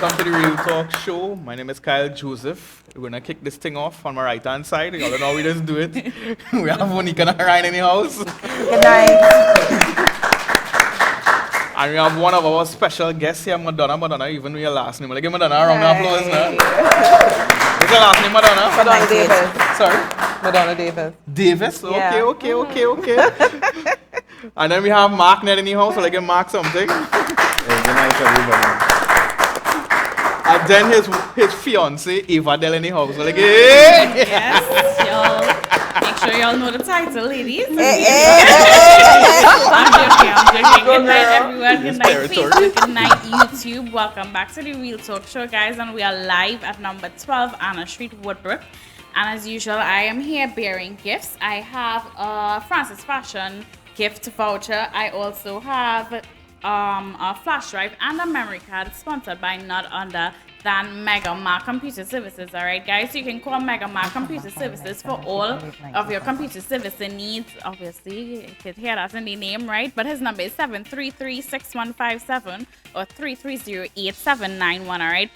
welcome to the Real Talk Show. My name is Kyle Joseph. We're gonna kick this thing off on my right hand side. Y'all don't know how we just do it. We have Monica and Ryan in the house. Good night. And we have one of our special guests here, Madonna. Madonna, even with your last name. Let's give Madonna a round of applause now. What's your last name, Madonna? Madonna Davis. Sorry? Madonna Davis. Davis? Yeah. Okay. And then we have Mark net in the house, so let's give Mark something. Good night, everybody. And then his fiance, Eva Del in the house. So like, Yes, y'all. Make sure y'all know the title, ladies. I'm joking. Good night, everyone. Good night, Facebook. Good night, YouTube. Welcome back to the Real Talk Show, guys. And we are live at number 12 Anna Street, Woodbrook. And as usual, I am here bearing gifts. I have a Francis Fashion gift voucher. I also have a flash drive and a memory card sponsored by none other than Mega Mark Computer Services. All right, guys, so you can call Mega Mark Computer Services for all of your computer servicing needs. Obviously, you could hear that in the name, right? But his number is 733-6157 or 330-8791. All right.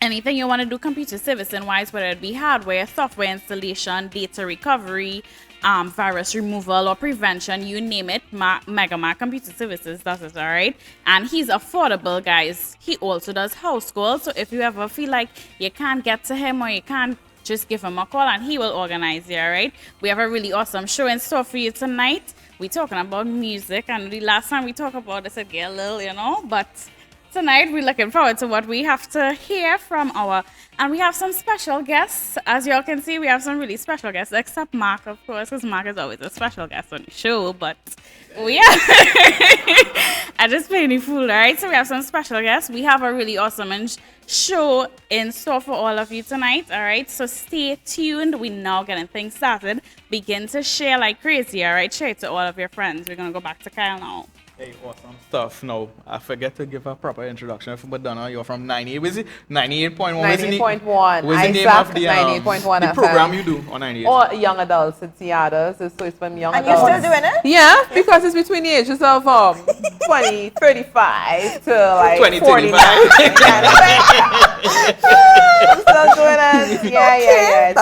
Anything you want to do computer servicing wise, whether it be hardware, software installation, data recovery, virus removal or prevention, you name it, Mega Mark Computer Services does it, all right? And he's affordable, guys. He also does house calls, so if you ever feel like you can't get to him or you can't, just give him a call and he will organize you, all right? We have a really awesome show in store for you tonight. We're talking about music, and the last time we talked about this, it get a little, but tonight we're looking forward to what we have to hear from and we have some special guests. As y'all can see, we have some really special guests, except Mark, of course, because Mark is always a special guest on the show, but we are I just playing the fool, all right? So we have some special guests. We have a really awesome show in store for all of you tonight, all right? So stay tuned. We're now getting things started. Begin to share like crazy, all right? Share it to all of your friends. We're going to go back to Kyle now. hey, awesome stuff. No, I forget to give a proper introduction for Madonna. You're from 98. Was it 98.1? 98.1. What's the name ISAC of the 98.1 the FM. program you do on 98? Or young adults, it's Yadas. So it's from young And you're adults. still doing it? Yeah, because it's between the ages of 20, 35 to like 20, 49. 25. I'm still doing it. Yeah.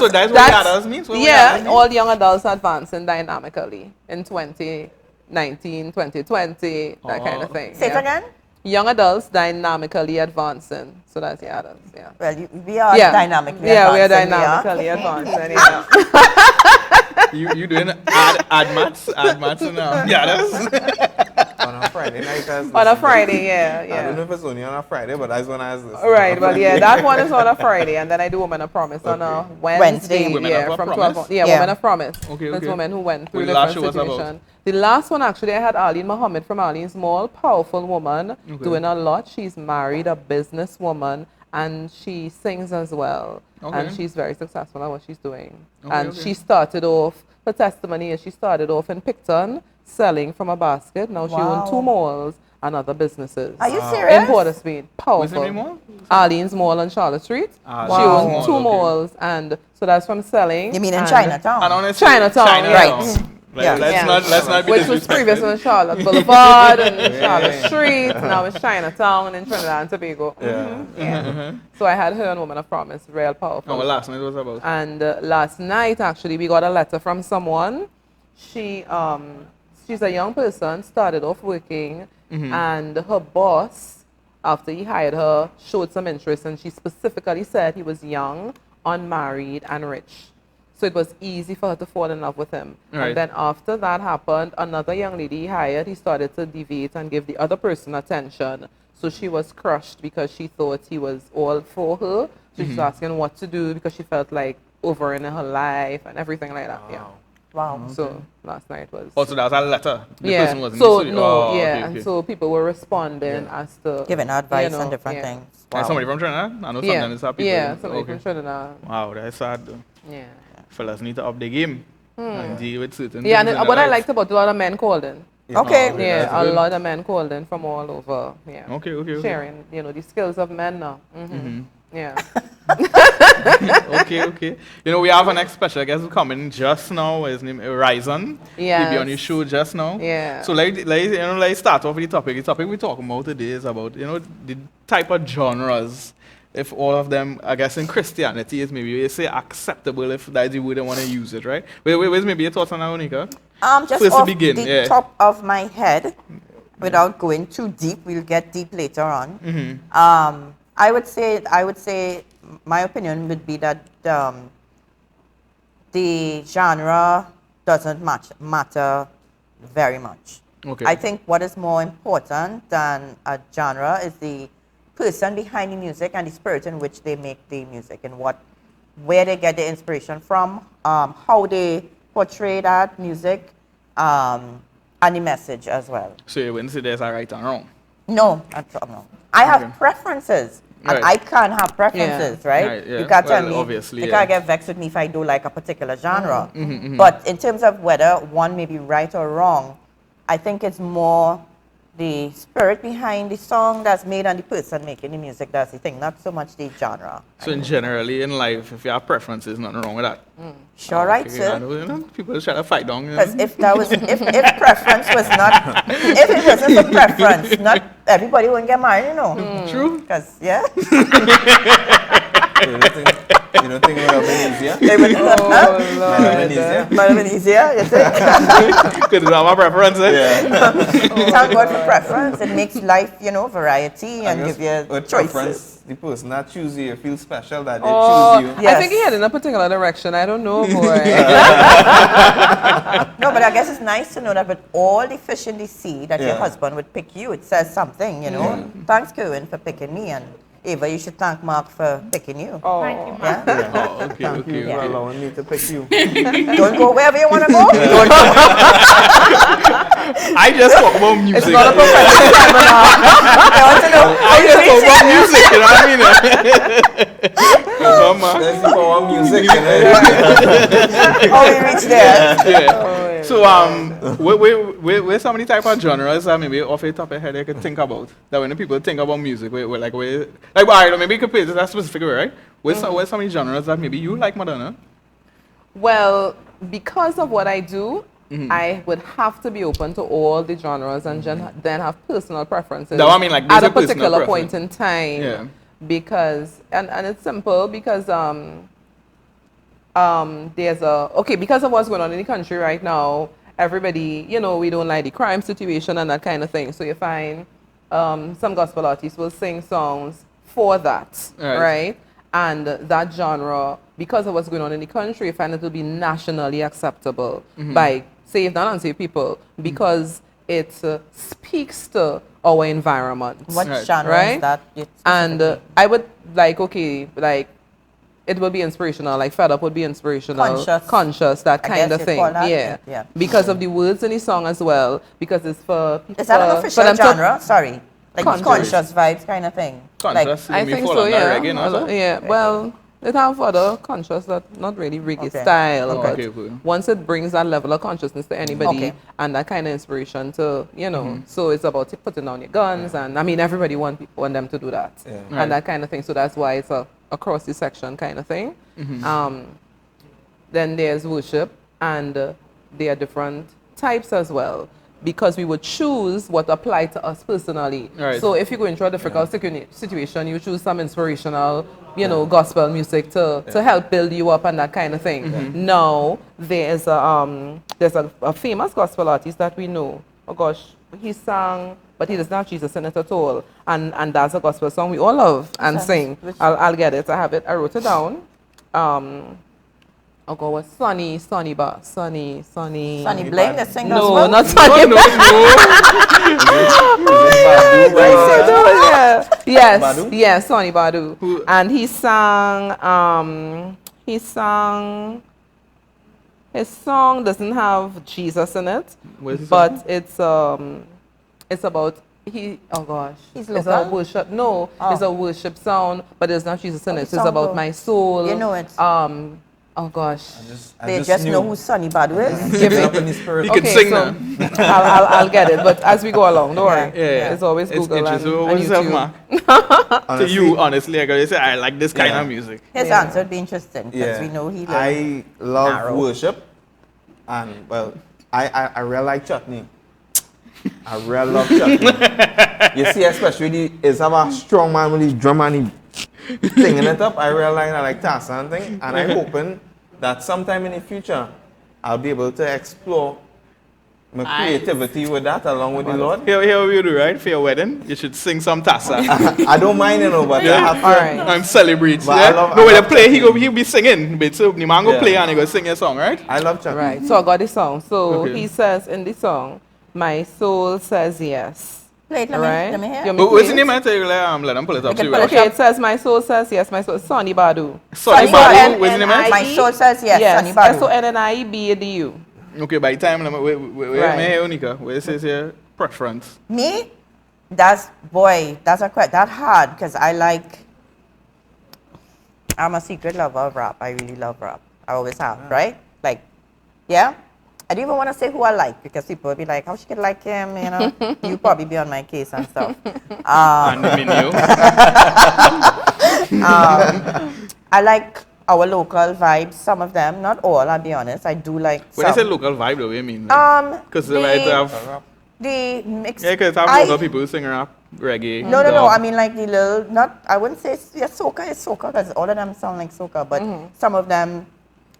So that's what Yadas means? What Yeah, Yadas mean? all young adults advancing dynamically in 2019, 2020, that kind of thing. Say it yeah. again? Young adults dynamically advancing. So that's Yadas, yeah. Well, we are Yeah. dynamically Yeah, we are advancing, dynamically advancing, yeah. You doing ad mats now? Yadas. On a Friday night. On a Friday, I don't yeah. know if it's only on a Friday, but as one as this. Right, but yeah, that one is on a Friday, and then I do Women of Promise on a Wednesday. Women yeah, of from Promise? 12 on. Yeah, Yeah. Women of Promise. Okay. That's women who went through What the last different show was about? situations. The last one, actually, I had Arlene Mohammed from Arlene's Mall, powerful woman, doing a lot. She's married, a businesswoman, and she sings as well. Okay. And she's very successful at what she's doing. Okay, And okay. she started off, her testimony is she started off in Picton, selling from a basket. Now she owns 2 malls and other businesses. Are you In serious? Port of Spain. What's the Powerful. name more? Arlene's Mall on Charlotte Street. Arlene's She owns Mall, 2 okay. malls, and so that's from selling. You mean in and- Chinatown? And honestly, Chinatown, right. Like, Yeah. Let's not be Which was disrespectful. previously on Charlotte Boulevard and Charlotte Street. Now it's Chinatown in Trinidad and Tobago. Yeah. So I had her on Woman of Promise, real powerful. Oh, well, last night was about. And last night, actually, we got a letter from someone. She's a young person, started off working, and her boss, after he hired her, showed some interest, and she specifically said he was young, unmarried, and rich. So it was easy for her to fall in love with him. Right. And then after that happened, another young lady he hired, he started to deviate and give the other person attention. So she was crushed because she thought he was all for her. So she's asking what to do because she felt like over in her life and everything like that. Yeah. Wow. So last night was. Oh, so that was a letter. The yeah. person was in So the studio. no, Oh, yeah, okay, and okay. so people were responding as to Giving advice you know, and different yeah. things. And somebody from Trinidad? I know Yeah, sometimes it's happy. yeah, somebody from Trinidad. Wow, that's sad though. Yeah. Fellas need to up the game and deal with certain Yeah, and things in what their I life. liked about a lot of men called in. Okay. Oh, Yeah, that's a good. lot of men called in from all over. Yeah. Okay. Sharing, the skills of men now. Yeah. Okay. You know, we have an next special guest who coming just now. His name is Ryzen. Yes. He'll be on your show just now. Yeah. So let's start off with the topic. The topic we're talking about today is about, the type of genres. If all of them, I guess in Christianity is maybe you say acceptable if that's the way they want to use it, right? Where's maybe your thoughts on that, Onika? Just First to off begin, the yeah. top of my head, without going too deep, we'll get deep later on. I would say, my opinion would be that the genre doesn't matter very much. Okay. I think what is more important than a genre is the person behind the music and the spirit in which they make the music and where they get the inspiration from, how they portray that music, and the message as well. So you wouldn't say there's a right and wrong. No. I have Okay. preferences. And Right. I can't have preferences, right? Right, yeah. You can't tell Well, me, obviously, you yeah. can't get vexed with me if I do like a particular genre. But in terms of whether one may be right or wrong, I think it's more the spirit behind the song that's made and the person making the music that's the thing, not so much the genre. So in generally in life, if you have preferences, nothing wrong with that. Sure, right, Okay, sir? I know, people try to fight down. Because if preference was not, if it wasn't for preference, not everybody wouldn't get married, True. Because, yeah. You don't think it would have been easier? It would Oh, Might have Lord. been easier? might have been easier, you think? Because you have a preference, eh? Yeah. Thank God for preference. It makes life, variety I and guess give you with choices. preference, the person that choose you feel special that they Oh, choose you. Yes. I think he head in a particular direction. I don't know, boy. No, but I guess it's nice to know that with all the fish in the sea, that your Yeah. husband would pick you. It says something, Thanks, Kerwin, for picking me. And Ava, you should thank Mark for picking you. Oh. Yeah? Oh, okay, Thank you okay. for allowing me to pick you. Don't go wherever you want to go. Don't go. I just talk about music. It's not a professional seminar. I want to know how I you just talk reach about it. music, you know what I mean? Come on. That's the power of music, you know? How we reach there. Yeah. So where's so many type of genres that maybe off the top of your head you could think about? That when the people think about music, all right, maybe you could put it that specific way, right? Where's so many genres that maybe you like, Madonna? Well, because of what I do, I would have to be open to all the genres and then have personal preferences No, I mean, like, at there's a a personal particular preference. point in time. Yeah. Because and it's simple because because of what's going on in the country right now, everybody, we don't like the crime situation and that kind of thing. So you find some gospel artists will sing songs for that, right? And that genre, because of what's going on in the country, you find it will be nationally acceptable by saved and unsaved people because it speaks to our environment. What Right. genre Right? is that? And I would it will be inspirational, like Fed Up would be inspirational. Conscious, that I kind guess of you'd thing. call that, Yeah. yeah. Because of the words in the song as well, because it's for Is that an for official them to- genre? Sorry. Like Conscious. conscious vibes kind of thing. Conscious, I maybe think fall so, under yeah. reggae, no, so? Yeah, well, it have other conscious that not really reggae Okay. style, Okay. but Okay, cool. once it brings that level of consciousness to anybody Okay. and that kind of inspiration to, so it's about putting down your guns and I mean everybody want them to do that Yeah. Right. and that kind of thing. So that's why it's a across the section kind of thing. Then there's worship and there are different types as well. Because we would choose what apply to us personally. Right. So if you go into a difficult situation, you choose some inspirational, gospel music to help build you up and that kind of thing. Now there's a famous gospel artist that we know. Oh gosh, he sang, but he doesn't have Jesus in it at all. And that's a gospel song we all love and sing. I'll get it. I have it. I wrote it down. Oh God, what's Sonny Sonny Bling, the singer as No, well? not Sonny. No. Yes, Badu? yes, Sonny Badu. Who- And he sang, his song doesn't have Jesus in it, Where's the but song? it's about, oh gosh. He's It's local? a worship, no, Oh. it's a worship sound, but there's not Jesus in Oh, it. the It's song about go. my soul. You know it. Oh gosh. They just know who Sonny Badu is. Give me. Up in the spirit. You can sing so now. I'll get it, but as we go along, don't worry. Yeah. It's always Google and, interesting. and What's up, YouTube. Mark? To Honestly, you, honestly, I gotta say, I like this kind Yeah. of music. His Yeah. answer would be interesting because we know he lives. I love narrow. worship, and well, I really like chutney. I really love chutney. You see, especially is have a strong man with his drum and he singing it up. I really like Tarzan thing, and I'm hoping that sometime in the future I'll be able to explore my creativity with that along with the Lord. Here you do, right? For your wedding, you should sing some Tassa. I don't mind, you know, but I have to. All right. I'm celebrating. But Yeah? I love- No, I when love they play, chutney. he'll be singing. But so the man go Yeah. play and he go sing a song, right? I love chutney. Right. So I got the song. So Okay. he says in the song, "My soul says yes." Play it, All right. let me hear. You want me But to what's play the it? name? I tell you, let them pull it up. You can See pull what- it Okay, it says "My soul says yes." My soul, Sonny Badu. Sonny Badu, what's the name? S-O-N-N-I-E. My soul says yes, Sonny Yes. Badu. S-O-N-N-I-E-B-A-D-U. Okay, by the time, let Right. me hear Unica. Where it says here, preference. Me, that's that hard because I'm a secret lover of rap. I really love rap. I always have, right? Like, yeah. I don't even want to say who I like because people will be like, how she could like him, you know? You probably be on my case and stuff. And the menu. I like our local vibes, some of them, not all, I'll be honest. I do like When I some. say local vibe, though, what do you mean? Because the, it have, the mix. yeah, because have I- local people who sing rap, reggae. No. dub. I mean, like the little, I wouldn't say soca is soca because all of them sound like soca, but some of them,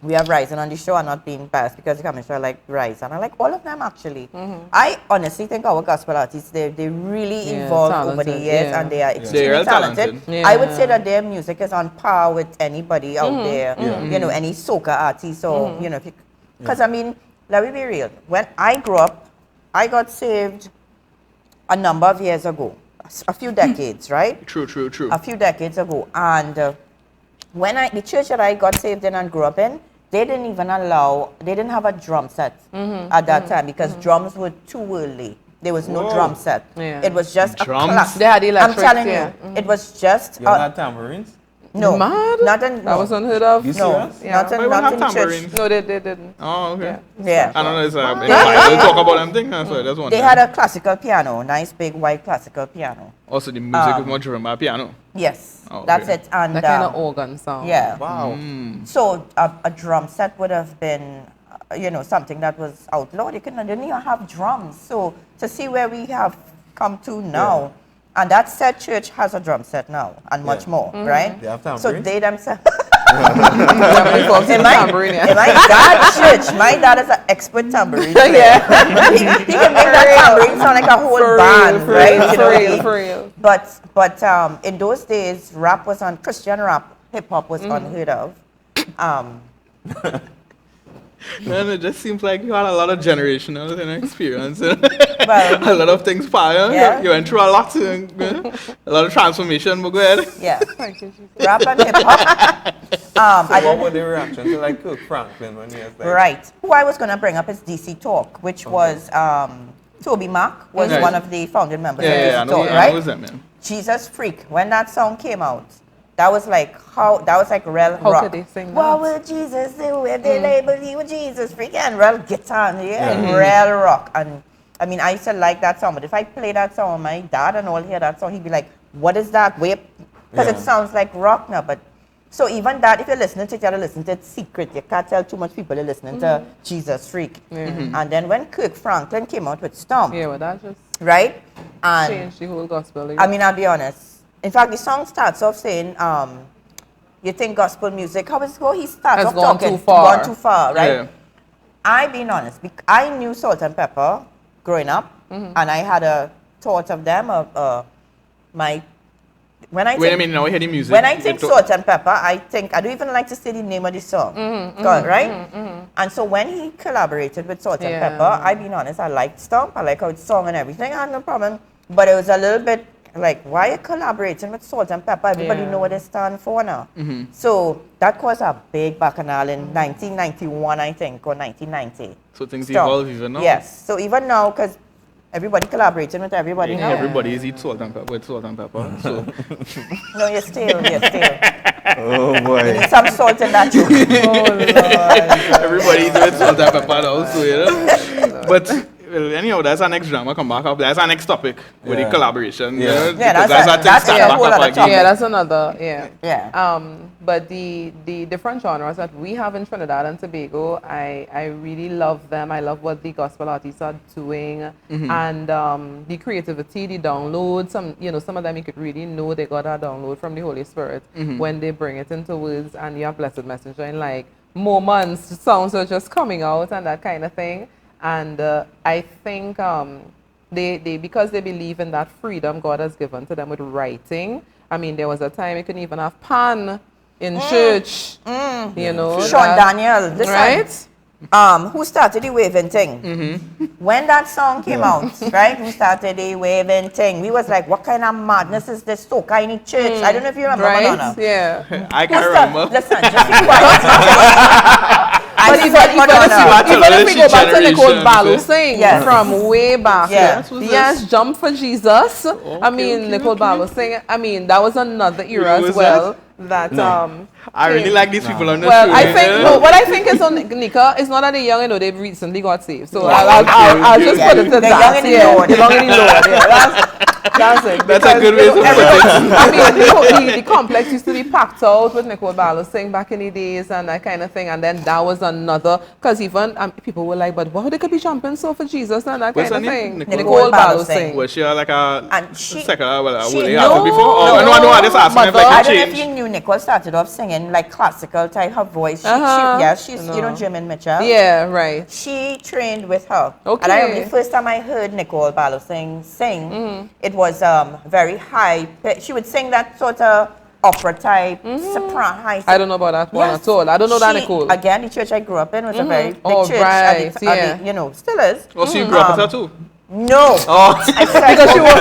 we have Ryzen on the show and not being biased because the commissioner like Ryzen. I like all of them actually. I honestly think our gospel artists, they really Yeah, evolved over the talented, years yeah. and they are They're extremely real talented. talented. I would say Yeah. that their music is on par with anybody out there, you know, any soca artist or, you know, because I mean, let me be real. When I grew up, I got saved a number of years ago, a few decades, right? True. A few decades ago. And the church that I got saved in and grew up in, they didn't have a drum set at that time because drums were too worldly. There was no Whoa. drum set. Yeah. It was just Drums? a class. They had I'm electrics, telling yeah. you, it was just You had tambourines? no, Mad? not in, That no, was unheard of. You no, serious? Yeah. not Why in, would not have in church. tambourines? No, they didn't. Oh, okay. Yeah. I don't know, it's in the Bible talk about them things, that's why that's one They thing. had a classical piano, nice big white classical piano. Also, the music is more driven by piano. Yes, Oh, that's okay. it. And That kind of organ sound. yeah. Wow. So a drum set would have been, you know, something that was outlawed. They didn't even have drums. So to see where we have come to now, and that said church has a drum set now and much more, right? They have So tambourines? they themselves. Somebody folks in In my, tambourine, yeah. in my dad's church, my dad is an expert tambourine player. Yeah. he can make that tambourine sound like a whole band, right? You know, For real. But in those days, rap was on Christian rap, hip hop was unheard of. Man, it just seems like you had a lot of generational experience. Well, a lot of things prior. Yeah. You went through a lot. A lot of transformation, but go ahead. yeah, Thank you, Jesus. rap and hip hop. I What didn't- was the reaction to like Kirk Franklin when he was like, Right. Who I was going to bring up is DC Talk, which was Toby Mac was Nice. one of the founding members Yeah, of DC I know, Talk, I right? know who's that, man. Jesus Freak. When that song came out, that was like real How rock. could they sing What that? would Jesus do if they labeled you with Jesus Freak? And real guitar, and real rock. And I mean, I used to like that song, but if I play that song, my dad and all hear that song, he'd be like, "What is that?" Because it Yeah. sounds like rock now, but. So even that, if you're listening to it, you have to listen to it secret. You can't tell too much people you're listening to Jesus Freak. And then when Kirk Franklin came out with Stomp, Yeah, well, that just right? And changed the whole gospel. I mean, I'll be honest. In fact, the song starts off saying, you think gospel music, how does it go? He starts Has off gone talking, too far. gone too far, right? Yeah. I being honest, I knew Salt and Pepper growing up, and I had a thought of them, when I Wait a think, minute, now we hear the music. when I think It- Salt and Pepper, I don't even like to say the name of the song, right? And so when he collaborated with Salt and Yeah. Pepper, I being honest, I liked Stomp, I like how it's sung and everything, I had no problem. But it was a little bit like, why are you collaborating with Salt and Pepper? Everybody Yeah. know what they stand for now. So that caused a big bacchanal in 1991, I think, or 1990. So things Stomp. evolve even now. Yes. So even now, because Everybody collaborating with everybody now. Everybody is eat salt and pepper with salt and pepper. So No, you're still. Oh boy. Need some salt in that too. everybody eat with salt and pepper also, you know. But well, anyhow, that's our next drama. Come back up. That's our next topic with the Yeah. collaboration. Yeah. You know, Yeah, because that's our a- thing that's start a back whole up other again. topic. Yeah, that's another, yeah. Yeah. But the different genres that we have in Trinidad and Tobago, I really love them. I love what the gospel artists are doing, and the creativity, the download. Some of them you could really know they got a download from the Holy Spirit when they bring it into words, and you have Blessed Messenger in like moments, sounds are just coming out and that kind of thing. And I think they because they believe in that freedom God has given to them with writing. I mean, there was a time you couldn't even have pan in church, you know. Sean that- Daniel, listen. Right? Who started the waving thing? When that song came out, right? Who started the waving thing? We was like, what kind of madness is this? Soca in the church. I don't know if you remember, Right? Madonna. Yeah. I Who can't start- remember. Listen, just be quiet. But I even, said even, Madonna. if we go back to Nicole Generation, Barlow so- sing Yes. from way back. Yes. What was Yes, this? Jump for Jesus. I Okay, mean, okay, Nicole okay. Barlow sing. I mean, that was another era Who as was well. That I really came. like these people on the Well, show. I you think know? what I think is on Nika is not that they're young, they've recently got saved. So Yeah. I'll just Yeah. put it to They're that. young in the Yeah, Lord. they're young in the Lord. Yeah, that's it. That's a Because, good way you know, to put it. I mean, the complex used to be packed out with Nicole Barlow sing back in the days and that kind of thing. And then that was another, because even people were like, but wow, they could be jumping so for Jesus and that What's kind of her thing. name? Nicole Barlow sing. sing. Was she like a And she- secular? Well, she- would they no, have before? Oh, no, no, I just asking if mother. like I it don't know if changed. you knew Nicole started off singing like classical type her voice. She's No. you know Jim and Mitchell. Yeah, right. She trained with her. Okay. And I remember the first time I heard Nicole Barlow sing, it was very high. She would sing that sort of opera type, soprano high. I don't know about that one Yes. at all. I don't know that She- Nicole. Again, the church I grew up in was a very big Oh, church. right, and it, you know, still is. Oh, so you grew up with her too? No. Oh, I said, Because she was-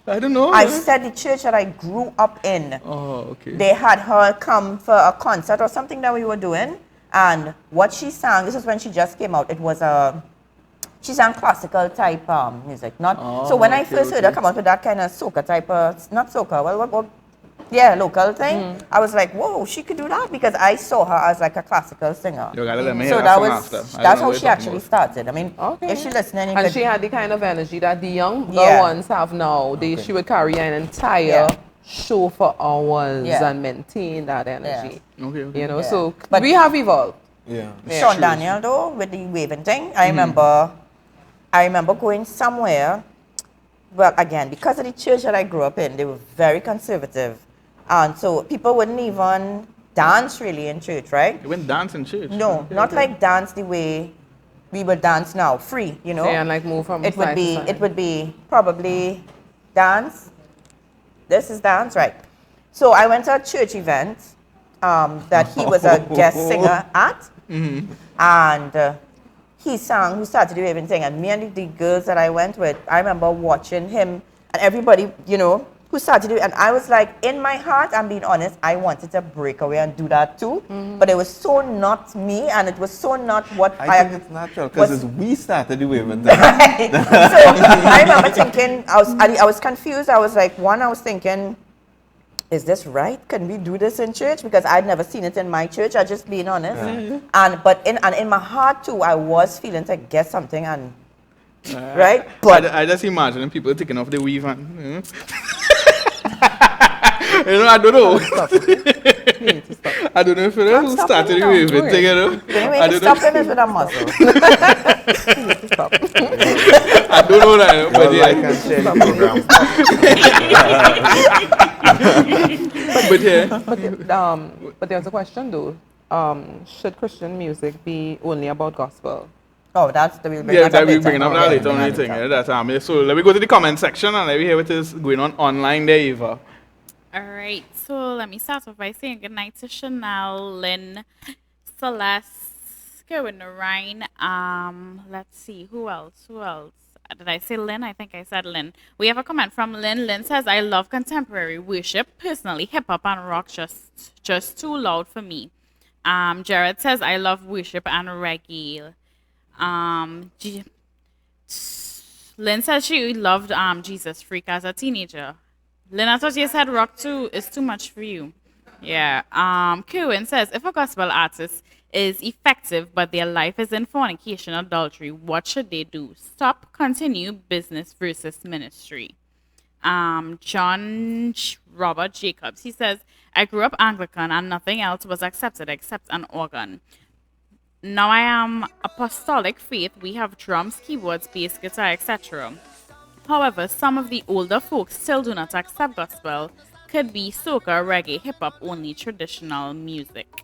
I don't know. I said the church that I grew up in. Oh, okay. They had her come for a concert or something that we were doing, and what she sang, this is when she just came out, it was she sang classical type music, not so when I okay, first heard her come out with that kind of soca type not soca, what yeah, local thing, I was like, whoa, she could do that, because I saw her as like a classical singer. You gotta let me hear So that that song was after. I don't that's know how what she you're actually talking started. I mean, Okay. if she listening, you And could, she had the kind of energy that the younger Yeah. ones have now. She would carry an entire Yeah. show for hours Yeah. and maintain that energy. about. Okay, okay. You know, Yeah. so But- we have evolved. Yeah. Sean True. Daniel though with the waving thing. I remember going somewhere. Well, again, because of the church that I grew up in, they were very conservative, and so people wouldn't even dance really in church, right? You went dance in church? No, Okay, not okay. like dance the way we would dance now, free, you know. Yeah, and like move from It would side to be side. it would be probably dance. This is dance, right? So I went to a church event that he was a guest singer at, and he sang, who started the waving thing, and me and the girls that I went with, I remember watching him and everybody, you know, who started it, and I was like, in my heart, I'm being honest, I wanted to break away and do that too, but it was so not me, and it was so not what I think it's natural because was- it's we started the waving thing. so I remember thinking, I was confused. I was like, I was thinking, is this right? Can we do this in church? Because I'd never seen it in my church. I'm just being honest. And in my heart too, I was feeling to get something, and right. But I just imagine people taking off the weave and, you know. You know, I don't know. You need to stop. I don't know if you know who stop started him the now. waving Go thing, you know. the only I way to don't stop know. him is with a muzzle. I don't know that, but Well, like yeah. and share the program. But yeah. But there's a question though. Should Christian music be only about gospel? Oh, that's the we'll bring Yeah, that up we'll later. bring up that later on. I think. Yeah, that's, so let me go to the comment section and let me hear what is going on online there, Eva. All right, so let me start off by saying goodnight to Chanel, Lynn, Celeste, Kerwin, Ryan. Let's see, who else? Did I say Lynn? I think I said Lynn. We have a comment from Lynn. Lynn says, I love contemporary worship. Personally, hip-hop and rock just too loud for me. Jared says, I love worship and reggae. G- Lynn said she loved Jesus Freak as a teenager. Lynn, I thought you said rock too is too much for you. Yeah. Kerwin says if a gospel artist is effective but their life is in fornication, adultery, what should they do? Stop, continue, business versus ministry. Robert Jacobs, he says, I grew up Anglican and nothing else was accepted except an organ. Now I am apostolic faith. We have drums, keyboards, bass, guitar, etc. However, some of the older folks still do not accept gospel. Could be soca, reggae, hip hop, only traditional music.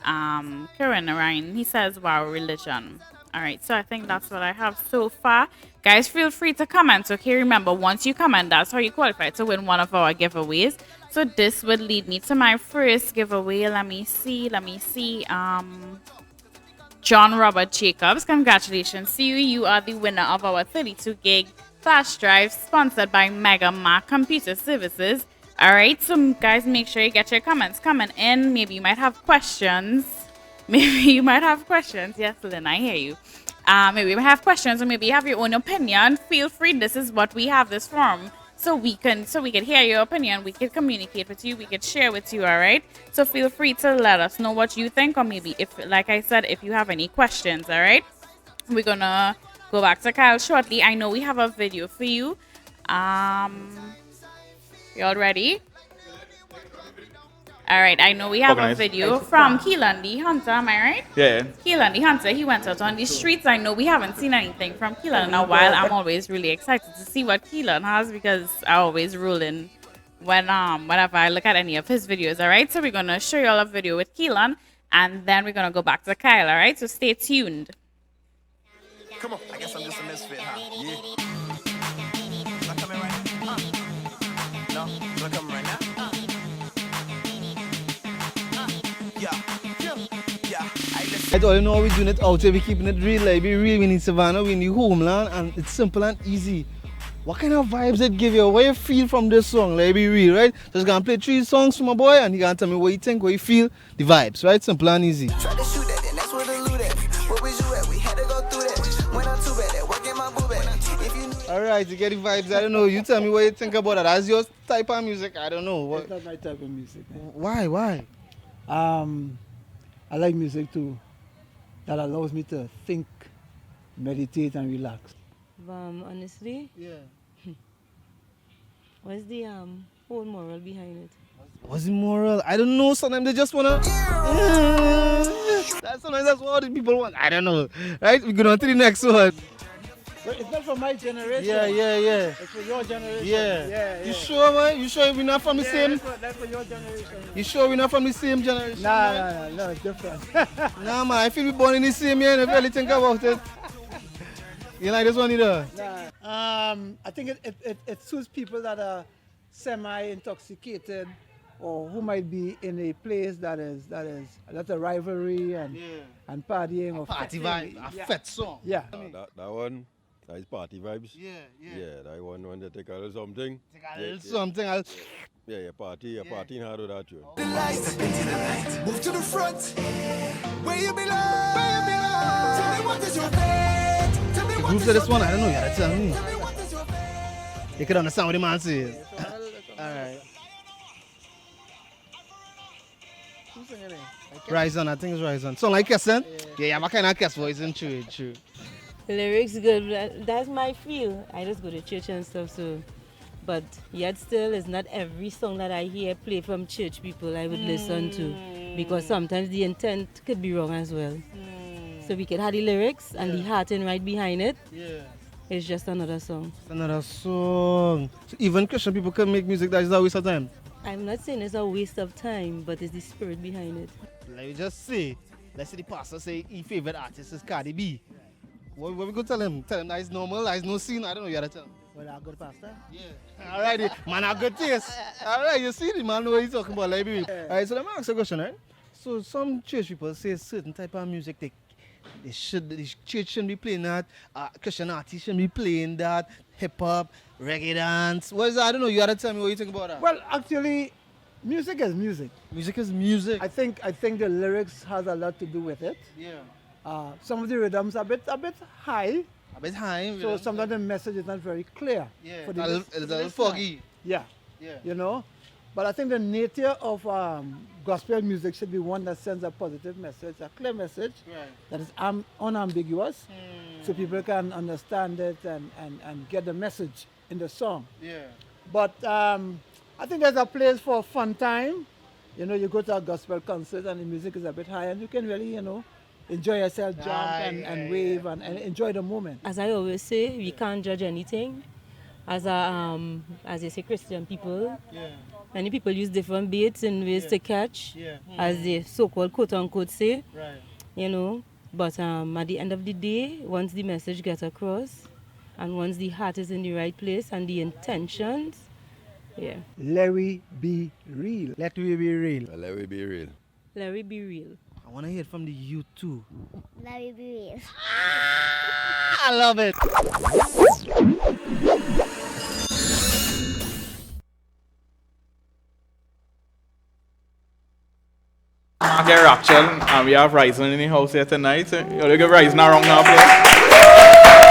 Karen Ryan, he says, wow, religion. All right, so I think that's what I have so far. Guys, feel free to comment. Okay, remember, once you comment, that's how you qualify to win one of our giveaways. So this would lead me to my first giveaway. Let me see. John Robert Jacobs, congratulations to you. You are the winner of our 32 gig flash drive sponsored by Mega Mac Computer Services. All right, so guys, make sure you get your comments coming in. Maybe you might have questions. Yes, Lynn, I hear you. Maybe you might have questions, or maybe you have your own opinion. Feel free. This is what we have this forum. So we can hear your opinion. We can communicate with you. We can share with you. All right. So feel free to let us know what you think, or maybe if, like I said, if you have any questions. All right. We're gonna go back to Kyle shortly. I know we have a video for you. Y'all ready? All right, I know we have a video from Keelan the Hunter, am I right? Yeah. Keelan the Hunter, he went out on the streets. I know we haven't seen anything from Keelan in a while. I'm always really excited to see what Keelan has because I always rule in whenever I look at any of his videos, all right? So we're going to show you all a video with Keelan, and then we're going to go back to Kyle, all right? So stay tuned. Come on, I guess I'm just a misfit, huh? Yeah. Not coming right now? No, not coming right now? I don't know how we're doing it out here, we're keeping it real, like we real, we need Savannah, we need homeland, and it's simple and easy. What kind of vibes it give you? What you feel from this song? Like be real, right? Just gonna play 3 songs for my boy and he gonna tell me what you think, what you feel, the vibes, right? Simple and easy. Try to shoot that, then that's where the loot at. Where was you at? We had to go through that. Went on too bad, that work in my boo at. If you knew. Alright, you get the vibes, I don't know. You tell me what you think about that. That's your type of music, I don't know. It's not my type of music. Why? I like music too that allows me to think, meditate, and relax. Honestly, Yeah. what's the whole moral behind it? What's the moral? I don't know. Sometimes they just wanna. Sometimes that's what all the people want. I don't know. Right? We're going on to the next one. But it's not for my generation. Yeah. It's for your generation. Yeah. You sure, man? You sure we're not from the same? That's for your generation. You sure we're not from the same generation? No, it's different. Nah, man. I feel we're born in the same year. And if you really think about it, you like this one either? I think it suits people that are semi-intoxicated or who might be in a place that is a lot of rivalry and partying or Party fetting. vibe, a fat song. Yeah. That one, that is party vibes. Yeah. Yeah, that one when they take a little something. Take a little something. I'll... Yeah, party hard with that tune. Move to the front. Where you belong? Tell me what is your fate? Tell me The what groups is of this your one, I don't know. You gotta tell me. Tell me what is your fate? You can understand what the man says. Alright. Ryzen, I think it's Ryzen. Sound like Kesson? Yeah, you have a kind of Kess voice in true. The lyrics good, but that's my feel. I just go to church and stuff, so. But yet still, it's not every song that I hear play from church people I would listen to. Because sometimes the intent could be wrong as well. So we could have the lyrics and the heart and right behind it. Yeah. It's just another song. It's another song. So even Christian people can make music that is a waste of time. I'm not saying it's a waste of time, but it's the spirit behind it. Let me just say, let's say the pastor say his favorite artist is Cardi B. What we gonna tell him? Tell him that is normal, that is no scene. I don't know, you gotta tell him. Well, I'm a good pastor. Yeah. Alright, man, have good taste. Alright, you see the man know what he's talking about, like me. Alright, so let me ask you a question, right? So some church people say certain type of music the church shouldn't be playing that, Christian artists shouldn't be playing that, hip hop, reggae dance. What is that? I don't know, you gotta tell me what you think about that. Well, actually, music is music. Music is music. I think the lyrics has a lot to do with it. Yeah. some of the rhythms are a bit high, A bit high. so sometimes the message is not very clear. yeah, for a the little, lis- it's a for the little listener. foggy. Yeah, Yeah. you know. But I think the nature of gospel music should be one that sends a positive message, a clear message Right. that is unambiguous, so people can understand it and get the message in the song. Yeah. But I think there's a place for fun time. You know, you go to a gospel concert and the music is a bit high, and you can really, you know, enjoy yourself, jump and wave and enjoy the moment. As I always say, we can't judge anything. As you say, Christian people, Yeah. many people use different beats and ways to catch, Yeah. as they so-called quote-unquote say, Right. you know. But at the end of the day, once the message gets across, and once the heart is in the right place and the intentions, yeah, Let we be real. Let we be real. Well, let me be real. let it be real. I want to hear it from the youth too. Let me be real. I love it. I get Rachel, and we have Ryzen in the house here tonight. You look at Ryzen around now, please.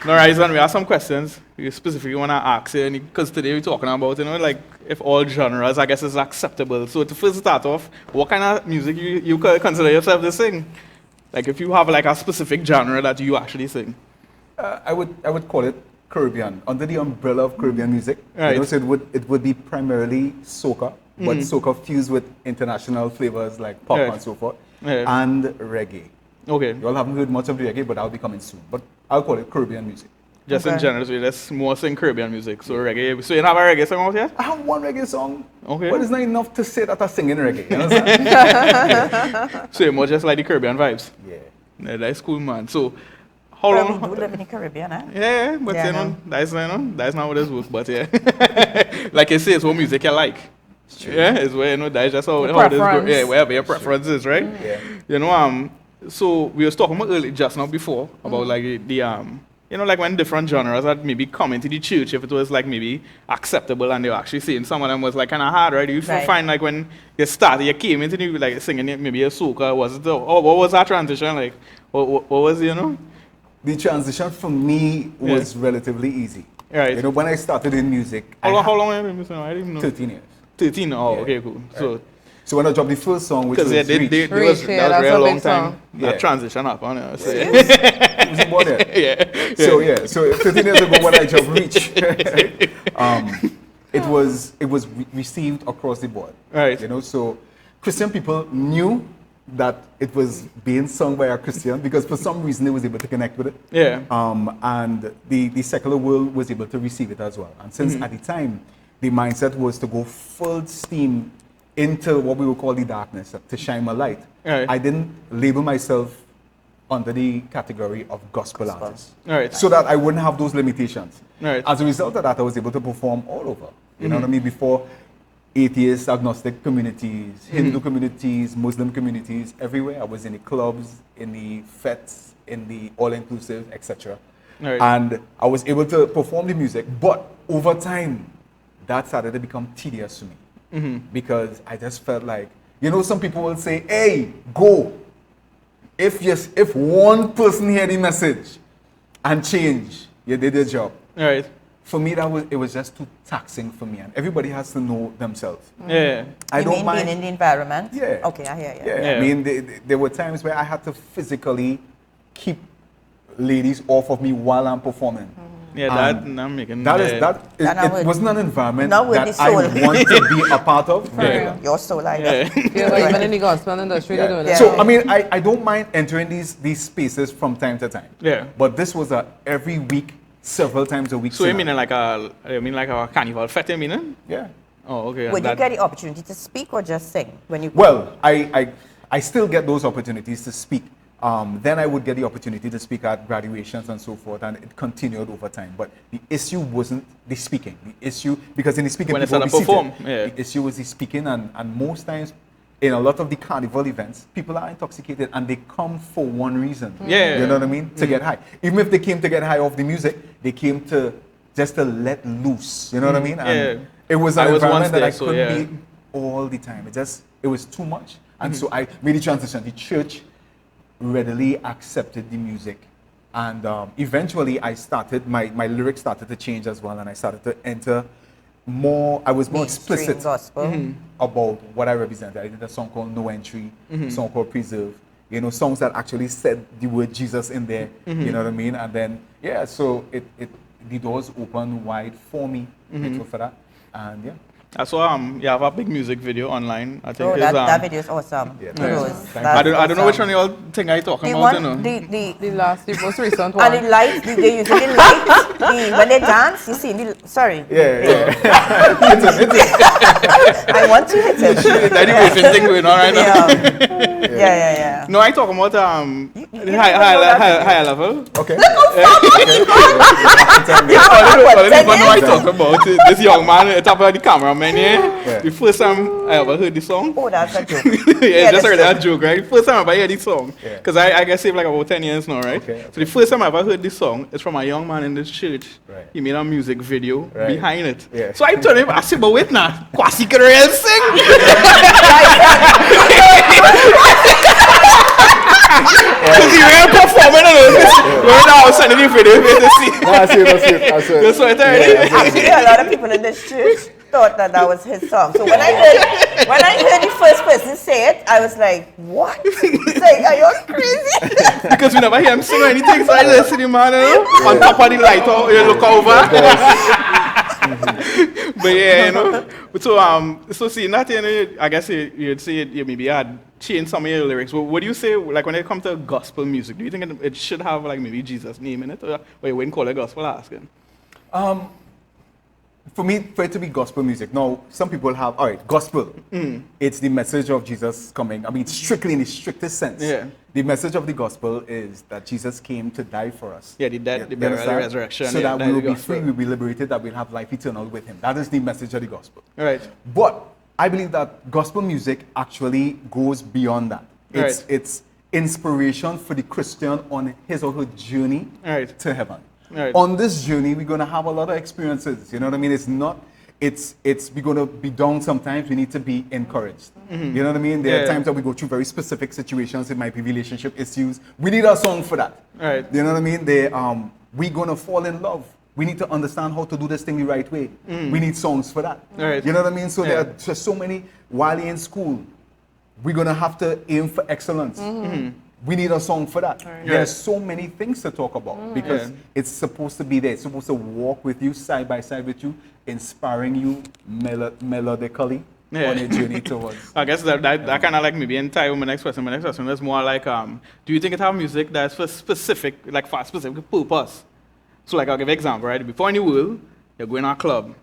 Now, Ryzen, we have some questions we specifically want to ask you, because today we're talking about, you know, like, if all genres, I guess, is acceptable. So to first start off, what kind of music you consider yourself to sing? Like, if you have, like, a specific genre that you actually sing. I would call it Caribbean, under the umbrella of Caribbean music. Right. You know, so it would be primarily soca, but soca fused with international flavors like pop Right. and so forth, Right. and reggae. Okay. You all haven't heard much of the reggae, but that'll be coming soon. But I'll call it Caribbean music. Just in Okay. general, so you just more sing Caribbean music. So reggae. So you have a reggae song out here? I have one reggae song, Okay. but it's not enough to say that I'm singing reggae. You understand? So you're more just like the Caribbean vibes. Yeah. Yeah, that's cool, man. So how Well, long? we do live in the Caribbean, eh? Yeah, but Yeah, you I know, know. that's not what this work, but yeah. Like you say, it's what music you like. Yeah, it's where, you know, that's just how, Your how this go. preference. Yeah, wherever your preference is, right? Yeah. You know, so we was talking about earlier just now before about like the you know, like when different genres had maybe come into the church, if it was like maybe acceptable and they were actually saying some of them was like kind of hard, right? You Right. find like when you started, you came into the, like singing maybe a soca, was it, what was that transition like? What was, you know? The transition for me was relatively easy. Right. You know, when I started in music, How long have you been singing? I didn't even know. 13 years. 13, oh, Yeah. okay, cool. So, So when I dropped the first song, which was because they Reach, was, Reach, yeah, that was that's really a a long big time. song. Yeah. That transition up, I know. So, it was born there. yeah. So yeah, so 13 years ago when I dropped Reach, it was received across the board. Right. You know, so Christian people knew that it was being sung by a Christian because for some reason they was able to connect with it. Yeah. And the secular world was able to receive it as well. And since at the time, the mindset was to go full steam into what we would call the darkness, to shine my light. Right. I didn't label myself under the category of gospel artist. Right. So that I wouldn't have those limitations. Right. As a result of that, I was able to perform all over. You know what I mean? Before atheist, agnostic communities, Hindu communities, Muslim communities, everywhere. I was in the clubs, in the fetes, in the all-inclusive, etc. Right. And I was able to perform the music, but over time, that started to become tedious to me. Because I just felt like, you know, some people will say, hey, go. If one person hear the message and change, you did your job. Right. For me, it was just too taxing for me, and everybody has to know themselves. Yeah. I You don't mean mind. being in the environment? Yeah. Okay, I hear you. Yeah, Yeah. I mean, there were times where I had to physically keep ladies off of me while I'm performing. Yeah, that I'm making. That is yeah. that. That I It would- wasn't an environment Not with that the I soul. want to be a part of. Yeah. Your soul like Yeah. that. You know, even in the gospel industry, they're doing Yeah. it. So I mean, I don't mind entering these spaces from time to time. Yeah. But this was a every week, several times a week. So you scenario. mean like a carnival fete, you mean? Yeah. Oh, okay. Would you that- get the opportunity to speak or just sing when you? Well, I still get those opportunities to speak. Then I would get the opportunity to speak at graduations and so forth, and it continued over time. But the issue wasn't the speaking. The issue, because in the speaking, When it's people at a will be seated. perform, yeah. The issue was the speaking, and most times, in a lot of the carnival events, people are intoxicated and they come for one reason. Yeah. You know what I mean? To get high. Even if they came to get high off the music, they came to just to let loose. You know what I mean? And Yeah. it was I an was once environment that there, I so couldn't yeah. be all the time. It was too much. And so I made the transition. The church readily accepted the music. And eventually I started, my lyrics started to change as well, and I started to enter I was more Mainstream explicit gospel. about what I represented. I did a song called No Entry, a song called Preserve. You know, songs that actually said the word Jesus in there. You know what I mean? And then, yeah, so the doors opened wide for me. Grateful for that. And yeah. I saw you have a big music video online. I think Oh, it's, that video is awesome. Yeah, Kudos. thank I don't know which awesome. one you all think I talking The about, one, you know. The most recent and one. the lights, they usually light, when they dance, you see, sorry. Yeah. I want to hit it. That the Asian thing going on right now. Yeah. No, I talking about you higher level. Okay. All the people know I talk about this young man at the top of the cameraman, yeah. The first time I ever heard the song. Oh, that's a joke. Yeah, just that's heard that true. joke, right? The first time I ever heard this song, Yeah. because I guess it's like about 10 years now, right? Okay. So the first time I ever heard this song is from a young man in this church. Right. He made a music video Right. behind it. Yeah. So I told him, I said, but wait now, Kwasi can real sing. Because he real performing on it. Right now I was sending him video to see. No, I see it. That's what I tell you. Actually, a lot of people in this church thought that was his song. So when I heard the first person say it, I was like, what? It's like, are you crazy? Because we never hear him sing or anything, so I just see the man on top of the light, you look over. But yeah, you know. So seeing that, you know, I guess you'd say you maybe had changed some of your lyrics. But what do you say, like when it comes to gospel music, do you think it should have like maybe Jesus' name in it, or you wouldn't call it gospel asking? For it to be gospel music, now some people have, all right, gospel. It's the message of Jesus coming. I mean, strictly in the strictest sense. Yeah. The message of the gospel is that Jesus came to die for us. Yeah, the death, the You burial, the understand? resurrection. So yeah, that we will the be gospel. free, we'll be liberated, that we'll have life eternal with him. That is the message of the gospel. Right. But I believe that gospel music actually goes beyond that. Right. It's inspiration for the Christian on his or her journey Right. to heaven. Right. On this journey, we're going to have a lot of experiences. You know what I mean? We're going to be down sometimes. We need to be encouraged. You know what I mean? There are times that we go through very specific situations. It might be relationship issues. We need a song for that. Right. You know what I mean? We're going to fall in love. We need to understand how to do this thing the right way. We need songs for that. Right. You know what I mean? So Yeah. there are just so many. While you're in school, we're going to have to aim for excellence. We need a song for that. Yeah. There's so many things to talk about because Yeah. it's supposed to be there. It's supposed to walk with you, side by side with you, inspiring you melodically Yeah. on your journey towards. I guess that kind of like maybe in tie with my next question. My next question is more like, do you think it have music that's for specific, like for a specific purpose? So like I'll give an example, right? Before in the world, you're going to a club.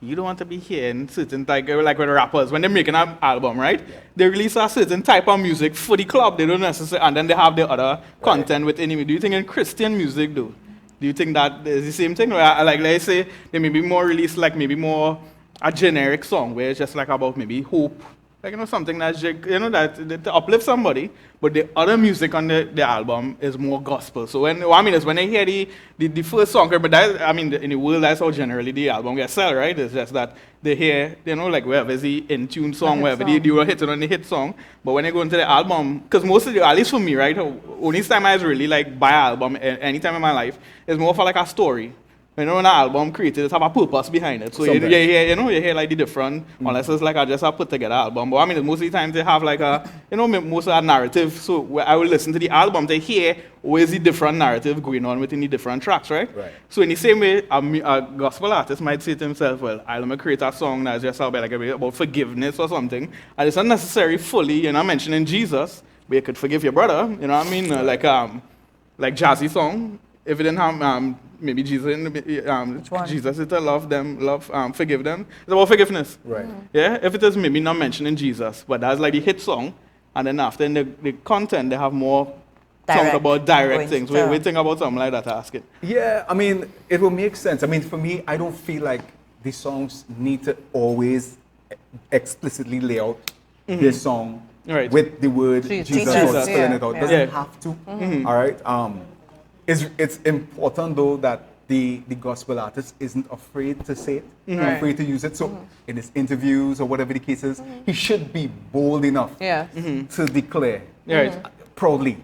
You don't want to be hearing certain like with rappers when they're making an album, right? They release a certain type of music for the club. They don't necessarily, and then they have the other content within it. Do you think in Christian music, though? Do you think that is the same thing? Like let's say they maybe more release like maybe more a generic song where it's just like about maybe hope, like you know something that's that to uplift somebody, but the other music on the album is more gospel. So when I hear the first song, but that, I mean in the world that's how generally the album gets sold, right? It's just that they hear like wherever is the in tune song, wherever they were hitting on the hit song, but when they go into the album, because most of the, at least for me, right, only time I really like buy an album anytime in my life is more for like a story. You know, when an album created, it have a purpose behind it. So you hear like the different, unless it's like just a put together album. But I mean, most of the times they have like a, most of a narrative. So where I will listen to the album to hear where's the different narrative going on within the different tracks, right? Right. So in the same way, a gospel artist might say to himself, well, I'm going to create a song that's just about forgiveness or something. And it's not necessarily fully, mentioning Jesus, but you could forgive your brother, you know what I mean? Like jazzy song. If it didn't have maybe Jesus, Jesus is to forgive them. It's about forgiveness. Right. Yeah. If it is maybe not mentioning Jesus, but that's like the hit song, and then after in the content they have more songs about direct things. We think about something like that. Ask it. Yeah, I mean, it will make sense. I mean, for me, I don't feel like the songs need to always explicitly lay out this song with the word Jesus or spelling it out. It doesn't have to. All right. It's important though that the gospel artist isn't afraid to say it, Right. afraid to use it. So in his interviews or whatever the case is, he should be bold enough Yes. to declare Right. proudly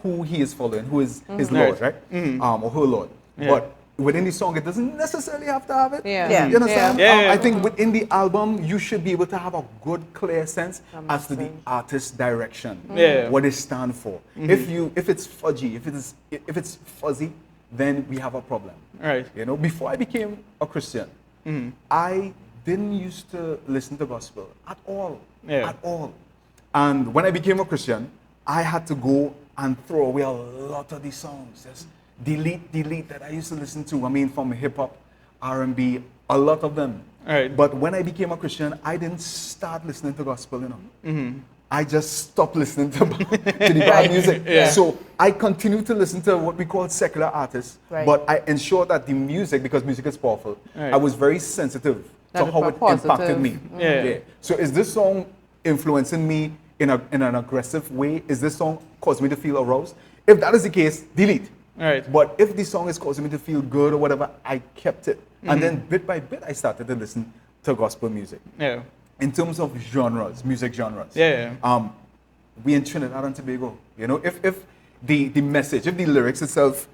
who he is following, who is his Lord, right? Or her Lord. Yeah. But within the song, it doesn't necessarily have to have it. Yeah. Yeah. You understand? Yeah. Yeah. I think within the album, you should be able to have a good, clear sense as to the artist's direction, Yeah. what it stands for. If it's fudgy, if it's fuzzy, then we have a problem. Right. You know, before I became a Christian, I didn't used to listen to gospel at all. Yeah. At all. And when I became a Christian, I had to go and throw away a lot of these songs. Just delete that I used to listen to. I mean, from hip hop, R&B, a lot of them. Right. But when I became a Christian, I didn't start listening to gospel, you know. I just stopped listening to the bad music. Yeah. So I continue to listen to what we call secular artists, Right. but I ensure that the music, because music is powerful, Right. I was very sensitive That to it's how not it impacted positive. me. Yeah. So is this song influencing me in an aggressive way? Is this song causing me to feel aroused? If that is the case, delete. Right. But if the song is causing me to feel good or whatever, I kept it. And then bit by bit, I started to listen to gospel music. Yeah. In terms of genres, music genres. Yeah. We in Trinidad and Tobago, you know, if the message, if the lyrics itself,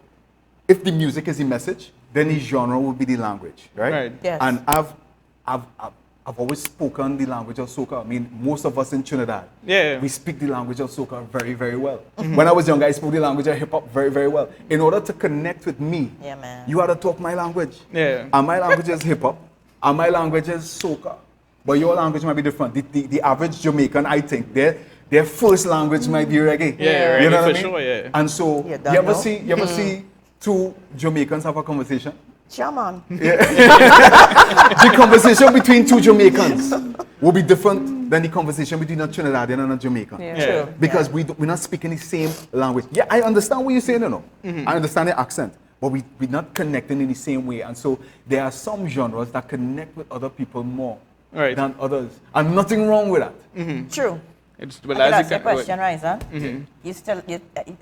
if the music is the message, then the genre will be the language, right? Right. Yes. And I've always spoken the language of soca. I mean, most of us in Trinidad, Yeah. we speak the language of soca very, very well. When I was younger, I spoke the language of hip hop very, very well. In order to connect with me, Yeah, man. you had to talk my language. Yeah. And my language is hip hop, and my language is soca. But your language might be different. The average Jamaican, I think, their first language might be reggae. Yeah, you reggae know for what I mean? sure, yeah. And so, Yeah, you that ever know. see two Jamaicans have a conversation? Shaman. The conversation between two Jamaicans will be different than the conversation between a Trinidadian and a Jamaican. Yeah. Yeah. True. Because we're not speaking the same language. Yeah, I understand what you're saying, you know. I understand the accent, but we're not connecting in the same way. And so there are some genres that connect with other people more Right. than others. And nothing wrong with that. True. It's I well, can as ask you a question, Riza. You still,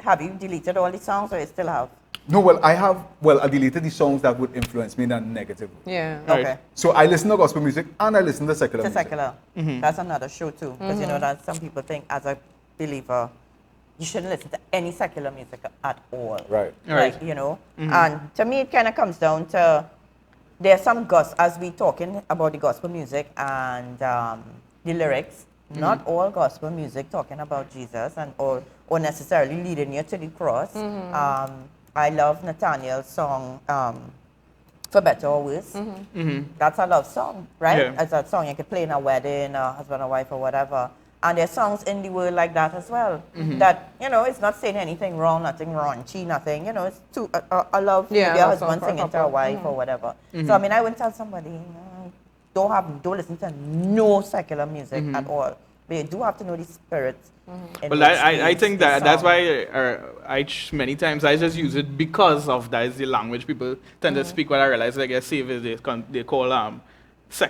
have you deleted all the songs, or you still have? No, I deleted the songs that would influence me in a negative way. Yeah. Right. Okay. So I listen to gospel music and I listen to secular To music. secular. That's another show too, because you know that some people think as a believer, you shouldn't listen to any secular music at all. Right. Right. Like, you know, and to me it kind of comes down to there's some as we talking about the gospel music and the lyrics. Not all gospel music talking about Jesus and or necessarily leading you to the cross. I love Nathaniel's song For Better or Worse. That's a love song, right? Yeah. It's a song you can play in a wedding, a husband and wife or whatever. And there's songs in the world like that as well. That, you know, it's not saying anything wrong, nothing raunchy, nothing. You know, it's a love, Yeah, maybe a love song husband for a singing to a couple. wife or whatever. So, I mean, I wouldn't tell somebody, don't listen to no secular music at all. But you do have to know the spirit. in Well, which I the- think the that's song- why many times I just use it because of that is the language people tend to speak. What I realize, like I say, they call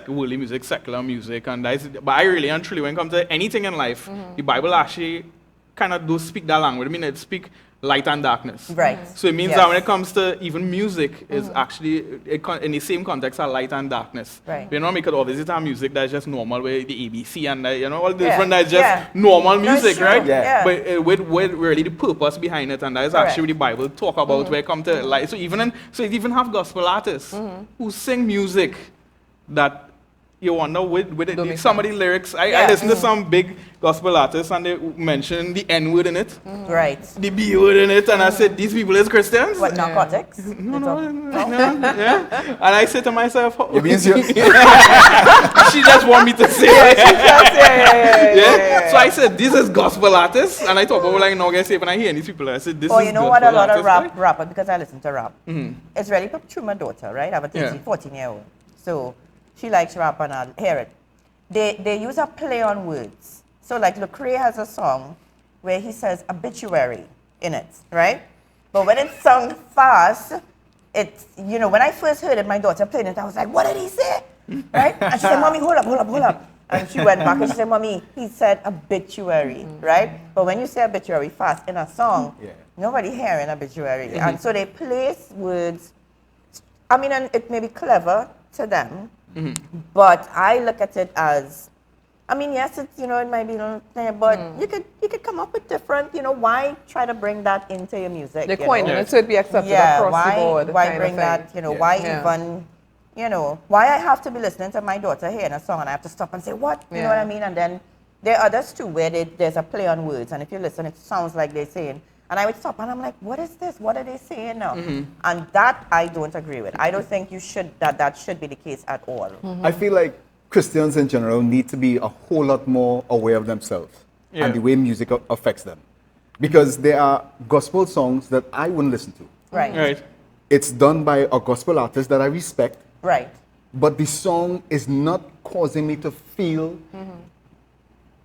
worldly music, secular music, and that's. But I really and truly, when it comes to anything in life, the Bible actually kind of do speak that language. I mean, it speak light and darkness. Right. So it means Yes. that when it comes to even music, is actually in the same context of light and darkness. Right. You know, because obviously it's music that's just normal, with the ABC and you know all the Yeah. different that's just Yeah. normal No, it's music, true. right? Yeah. But with really the purpose behind it, and that is Correct. actually what the Bible talk about where it come to like so it even have gospel artists who sing music that you wonder with Don't make some of the lyrics. I Yeah. listen to some big gospel artists and they mention the N word in it, Right. the B word in it, and I said these people is Christians. What, narcotics? No, yeah. And I say to myself, oh, It means you- she just want me to say it. Yeah. So I said, this is gospel artists. And I thought, well, like, no, guys, when I hear these people, I said, this Oh, is you know what? A gospel lot of artists, rapper, because I listen to rap. Mhm. It's really put through my daughter, right? I have a 13, Yeah. 14-year-old. So she likes rap and I hear it. They use a play on words. So like Lecrae has a song where he says obituary in it, right? But when it's sung fast, it's, you know, when I first heard it, my daughter played it, I was like, what did he say? Right? And she said, Mommy, hold up. And she went back and she said, Mommy, he said obituary, right? But when you say obituary fast in a song, Yeah. nobody hearing obituary. And so they place words I mean, and it may be clever to them, but I look at it as, I mean, yes, it's, you know, it might be a little thing, but you could come up with different, you know, why try to bring that into your music? The you coin, know? it should be accepted Yeah, across why, the board. why kind of bring thing. that, you know, Yeah. why Yeah. even, you know, why I have to be listening to my daughter hearing a song and I have to stop and say, what? You know what I Yeah. mean? And then there are others too where there's a play on words, and if you listen, it sounds like they're saying, and I would stop and I'm like, what is this? What are they saying now? And that I don't agree with. I don't think that should be the case at all. I feel like Christians in general need to be a whole lot more aware of themselves Yeah. and the way music affects them. Because there are gospel songs that I wouldn't listen to. Right. Right. It's done by a gospel artist that I respect, Right. but the song is not causing me to feel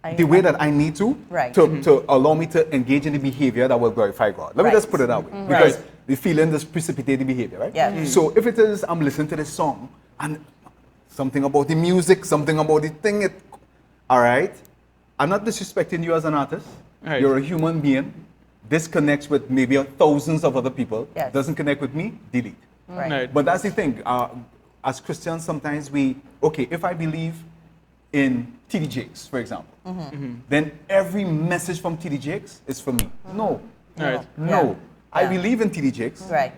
I- the way that I need to, Right. to allow me to engage in the behavior that will glorify God. Let me Right. just put it that way. Because Right. the feeling just precipitates the behavior, right? Yeah. So if it is, I'm listening to this song and something about the music, something about the thing, all right? I'm not disrespecting you as an artist. Right. You're a human being. This connects with maybe thousands of other people. Yes. Doesn't connect with me, delete. Right. Right. But that's the thing. As Christians, sometimes if I believe in T.D. Jakes, for example, then every message from T.D. Jakes is for me. No. Right. No. Yeah. I Yeah. believe in T.D. Jakes, Right.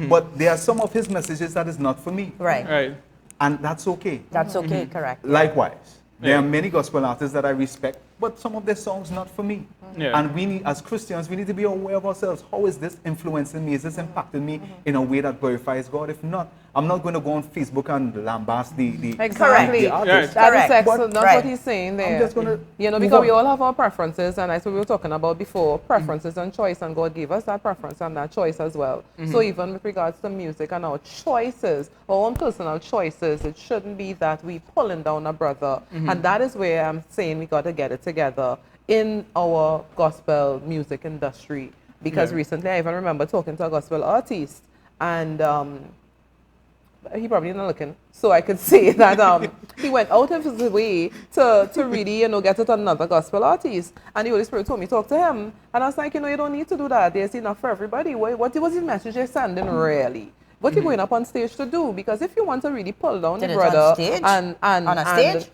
but there are some of his messages that is not for me. Right. Right. And that's okay. That's okay, correct. Likewise, there Yeah. are many gospel artists that I respect, but some of their songs not for me. Yeah. And we need, as Christians, we need to be aware of ourselves. How is this influencing me? Is this impacting me in a way that glorifies God? If not, I'm not going to go on Facebook and lambast the Exactly. the artist. That Correct. is excellent. That's Right. what he's saying there. I'm just gonna you know, move because on. we all have our preferences, and that's what we were talking about before, preferences and choice, and God gave us that preference and that choice as well. So even with regards to music and our choices, our own personal choices, it shouldn't be that we pulling down a brother. And that is where I'm saying we got to get it together in our gospel music industry. Because Yeah. recently I even remember talking to a gospel artist, and he probably not looking, so I could say that he went out of his way to really, you know, get at another gospel artist. And the Holy Spirit told me, talk to him. And I was like, you know, you don't need to do that. There's enough for everybody. What was his message you're sending really? What you going up on stage to do? Because if you want to really pull down Did the it on brother stage? and On a stage?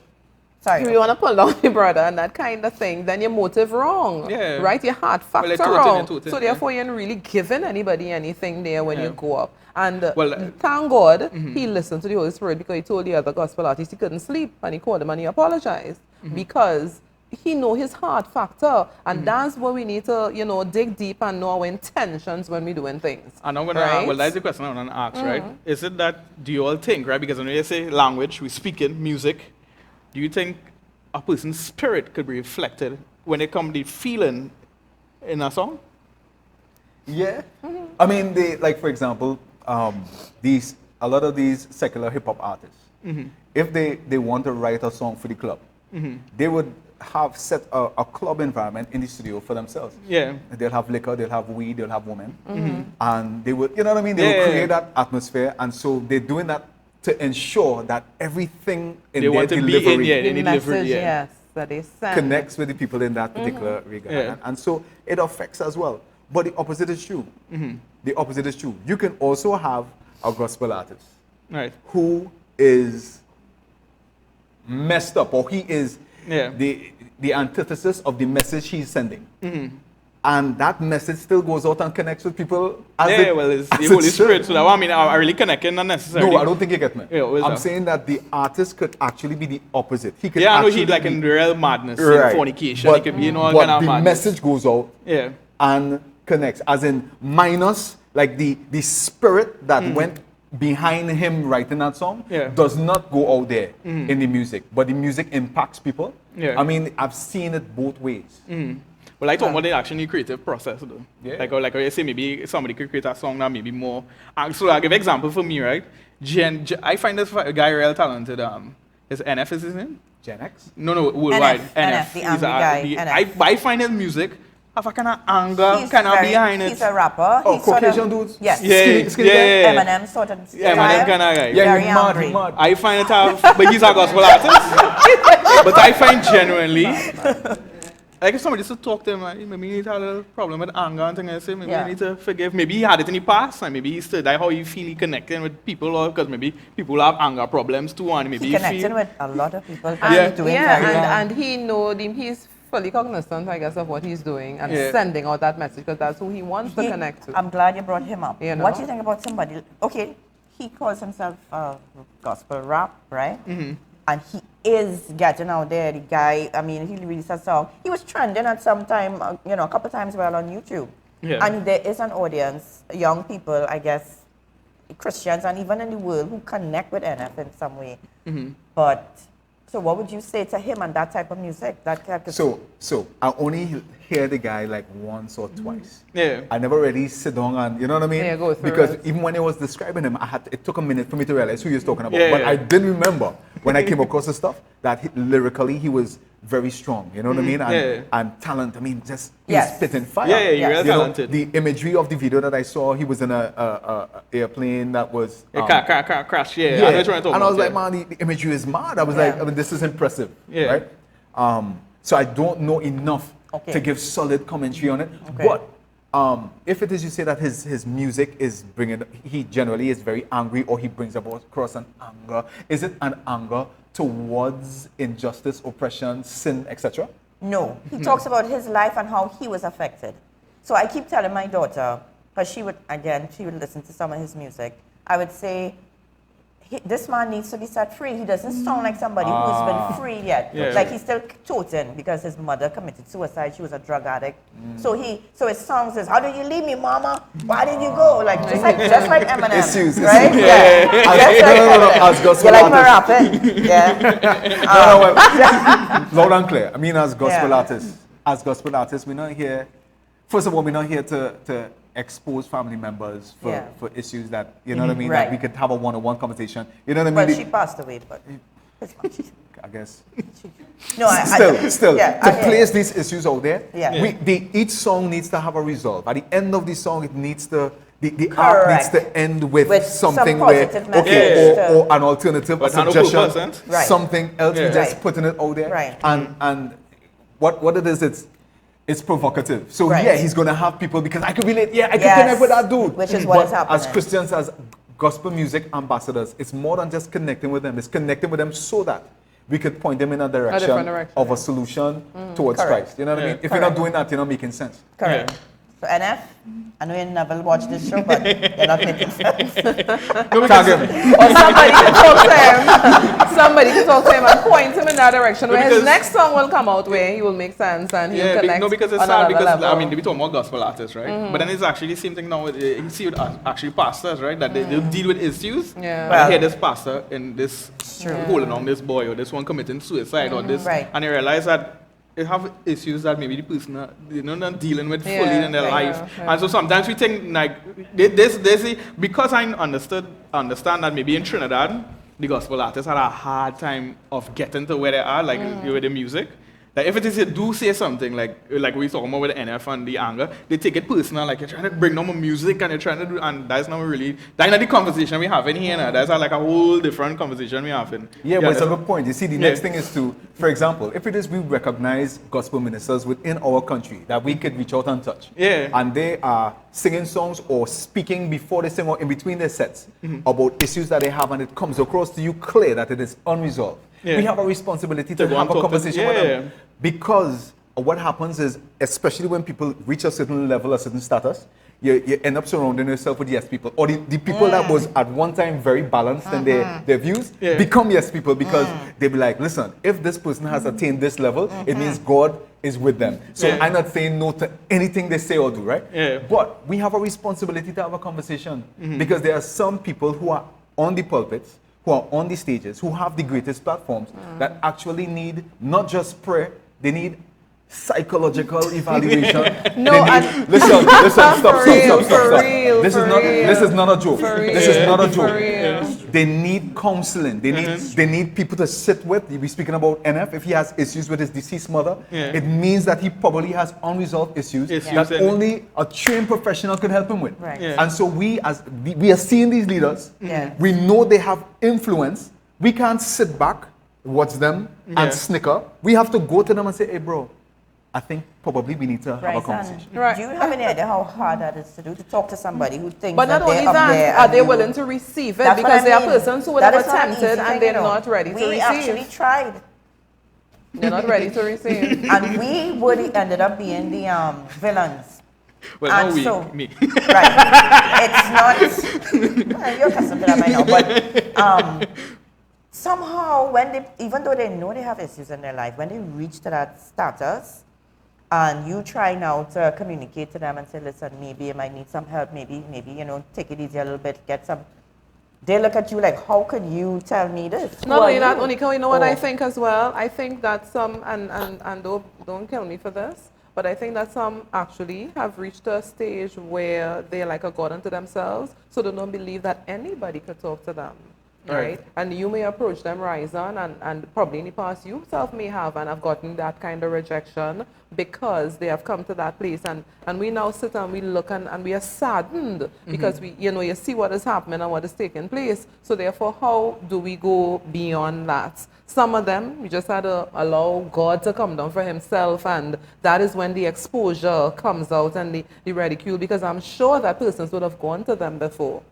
Sorry. if you want to pull down your brother and that kind of thing, then your motive wrong. Yeah. Right? Your heart factor Well, totally, wrong. totally, So yeah. therefore, you ain't really giving anybody anything there when Yeah. you go up. And Well, thank God he listened to the Holy Spirit, because he told the other gospel artist he couldn't sleep, and he called him and he apologized because he know his heart factor, and that's where we need to, you know, dig deep and know our intentions when we're doing things. And I'm gonna Right? well, that's the question I'm gonna ask, right? Is it that, do you all think, right? Because when you say language, we speak in music, do you think a person's spirit could be reflected when it comes to feeling in a song? Yeah. I mean, like for example, a lot of these secular hip hop artists, if they want to write a song for the club, they would have set a club environment in the studio for themselves. Yeah. They'll have liquor, they'll have weed, they'll have women, and they would, you know what I mean? They Yeah, would yeah, create yeah. that atmosphere, and so they're doing that to ensure that everything in They their want to be in, delivery yeah, they The need delivery, message, yeah. yes, that they send. connects with the people in that particular regard. Yeah. And so it affects as well. But the opposite is true. The opposite is true. You can also have a gospel artist Right. who is messed up, or he is Yeah. the antithesis of the message he's sending. And that message still goes out and connects with people as Yeah, it, well, it's the as Holy it should. Spirit. So that I mean, I really connecting, not necessarily. No, I don't think you get me. Yeah, what is I'm that? saying that the artist could actually be the opposite. He could Yeah, I know actually he like be- in real madness, Right. in fornication. But, He could be, you know, but kind of the madness. message goes out Yeah. and connects, as in minus like the spirit that went behind him writing that song Yeah. does not go out there in the music, but the music impacts people. Yeah. I mean, I've seen it both ways. Well, I talk about the actually creative process, though. Yeah. Like I say, maybe somebody could create a song that maybe more. So I'll give an example for me, right? I find this guy real talented. His NF is his name? Gen X? No, worldwide. NF, the He's angry guy, NF. I find his music have a kind of anger, He's kind of very- behind it. He's a rapper. Oh, He's sort of- Caucasian dudes? Yes. Yeah, Skinny guy? yeah. Eminem sort of Yeah, style. Eminem kind of guy. Yeah, Very he's mad, angry. he's mad. I find it tough, but he's a gospel artist. But I find genuinely Like if somebody used to talk to him, like, maybe he had a problem with anger and things, I say maybe Yeah. you need to forgive. Maybe he had it in the past, and maybe he still that how you feel he connecting with people, or because maybe people have anger problems too, and maybe He you connected feel with a lot of people. And, Yeah. Doing very well. and he know he's fully cognizant, I guess, of what he's doing and Yeah. sending out that message because that's who he wants to connect to. I'm glad you brought him up. You know? What do you think about somebody? Okay, he calls himself gospel rap, right? Mm-hmm. And he is getting out there. The guy, I mean, he released a song. He was trending at some time, a couple times while on YouTube. Yeah. And there is an audience, young people, I guess, Christians, and even in the world who connect with NF in some way. Mm-hmm. But so, what would you say to him and that type of music? That type of So I only hear the guy like once or twice. Yeah. I never really sit down and, you know what I mean? Yeah, go through because it. even when I was describing him, it took a minute for me to realize who he was talking about. Yeah, But yeah. I didn't remember when I came across the stuff that lyrically he was very strong. You know what I mean? And, Yeah. and talent. I mean, just he Yes. was spitting fire. Yeah, yeah, you're Yes. real You know, talented. the imagery of the video that I saw, he was in a airplane that was Crash, yeah. I know what you're trying to talk and I was about, like, man, the imagery is mad. I was Yeah. like, I mean, this is impressive, Yeah. right? So I don't know enough Okay. to give solid commentary on it. Okay. But if it is you say that his music is bringing, he generally is very angry, or he brings about across an anger. Is it an anger towards injustice, oppression, sin, etc.? No, he talks about his life and how he was affected. So I keep telling my daughter, because she would listen to some of his music. I would say, this man needs to be set free. He doesn't sound like somebody who's been free yet. Yeah. Like he's still toting because his mother committed suicide. She was a drug addict. So his song says, "How did you leave me, mama? Why did you go?" Like just like Eminem, Issues. right? Yeah. Just like No, Eminem. as gospel You like my artist. rapping? Yeah. Loud and clear. I mean, as gospel Yeah. artists, we're not here. First of all, we're not here to expose family members Yeah. for issues that, you know what I mean, Right. that we could have a one-on-one conversation. You know what I Well, mean? she passed away, but I guess. no, Still, yeah, to I hear place you. these issues out there, Yeah. each song needs to have a resolve. At the end of the song, it needs to, the art needs Correct. to end with, With some something where, positive okay, message or an alternative, a But not a suggestion, 100%. Right. something else, Yeah. we're just Right. putting it out there. Right. And what it is, it's provocative. So Right. yeah, he's gonna have people, because I can relate, I can Yes. connect with that dude. Which is what But is happening. as Christians, as gospel music ambassadors, it's more than just connecting with them. It's connecting with them so that we could point them in a direction, different direction, of yeah. a solution towards Correct. Christ. You know what I Yeah. mean? If you're not Correct. doing that, you're not making sense. Correct. So NF, I know you never watched this show, but you're not making sense. Tag him. Or somebody can talk to him. Somebody can talk to him and point him in that direction where his because- next song will come out where he will make sense and he'll Yeah, connect. because it's on sad another because level. I mean we talk about gospel artists, right? But then it's actually the same thing now. You see with actually pastors, right? That they deal with issues. Yeah. And Well- I hear this pastor and this holding on this boy or this one committing suicide or this, Right. and you realize that they have issues that maybe the person not dealing with fully Yeah, in their right. life. Yeah. And so sometimes we think like this because I understand that maybe in Trinidad the gospel artists had a hard time of getting to where they are, like with the music. Like if it is you do say something like we talking about with the NF and the anger, they take it personal, like you're trying to bring down more music and you're trying to do, and that's not really that's not the conversation we have in here now. That's like a whole different conversation we have in. Yeah, but it's a that's- good point. You see, the Yeah. next thing is to, for example, if it is we recognize gospel ministers within our country that we could reach out and touch, Yeah. and they are singing songs or speaking before they sing or in between their sets Mm-hmm. about issues that they have, and it comes across to you clear that it is unresolved. Yeah. We have a responsibility to go have and a talk to- conversation with yeah. them, because what happens is, especially when people reach a certain level, a certain status, you end up surrounding yourself with yes people, or the people that was at one time very balanced in their views Yeah. become yes people, because they be like, listen, if this person has attained this level, it means God is with them. So Yeah. I'm not saying no to anything they say or do, right? Yeah. But we have a responsibility to have a conversation, because there are some people who are on the pulpits, who are on the stages, who have the greatest platforms, that actually need not just prayer, they need psychological evaluation. No, They need- and- listen, stop. For real, This for is not real. this is not a joke. For This is real, not a for joke. real. They need counseling. They need people to sit with. We're speaking about NF. If he has issues with his deceased mother, Yeah. it means that he probably has unresolved issues that and- only a trained professional could help him with. Right. Yeah. And so we are seeing these leaders. Yeah. We know they have influence. We can't sit back, watch them, Yeah. and snicker. We have to go to them and say, hey, bro, I think probably we need to have a Right, conversation. Right. Do you have any idea how hard that is to do, to talk to somebody who thinks But that not only they're up there that, are and they you- willing to receive it? That's what Because I there are mean. persons who would That have is not an attempted easy and thing, they're you know. not ready to We actually receive. tried, They're not ready to receive. and we would ended up being the villains. Well, And no, we, so- me. Right. It's not. Well, you're accustomed to that by now, but somehow, when they, even though they know they have issues in their life, when they reach to that status, and you try now to communicate to them and say, listen, maybe you might need some help, maybe, you know, take it easy a little bit, get some. They look at you like, how could you tell me this? Not Who are only that, you? Onika, you know what I Or- think as well? I think that some, and don't kill me for this, but I think that some actually have reached a stage where they're like a god unto themselves, so they don't believe that anybody could talk to them. Right? Right. And you may approach them rise on, and probably in the past you yourself may have and have gotten that kind of rejection because they have come to that place, and we now sit and we look and we are saddened because we, you know, you see what is happening and what is taking place. So therefore, how do we go beyond that? Some of them, we just had to allow God to come down for himself, and that is when the exposure comes out and the ridicule, because I'm sure that persons would have gone to them before.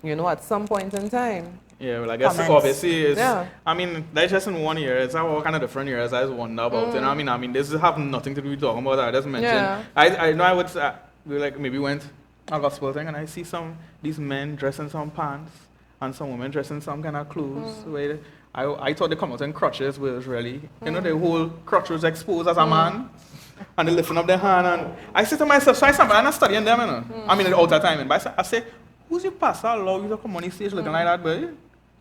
You know, at some point in time. Yeah, well, I guess Comments. obviously it's, Yeah. I mean, that's just in 1 year. It's all kind of different years I just wonder about, you know what I mean, this have nothing to do with talking about that. I just mentioned, Yeah. I know I would, we like maybe went a gospel thing and I see these men dressed in some pants and some women dressed in some kind of clothes. Where I thought they come out in crutches, was really, you know, the whole crutch was exposed as a man. And they lifting up their hand, and I say to myself, so I'm not studying them, you know. I mean, all the time, but I say, who's your pastor allow you to come on the stage looking like that, boy?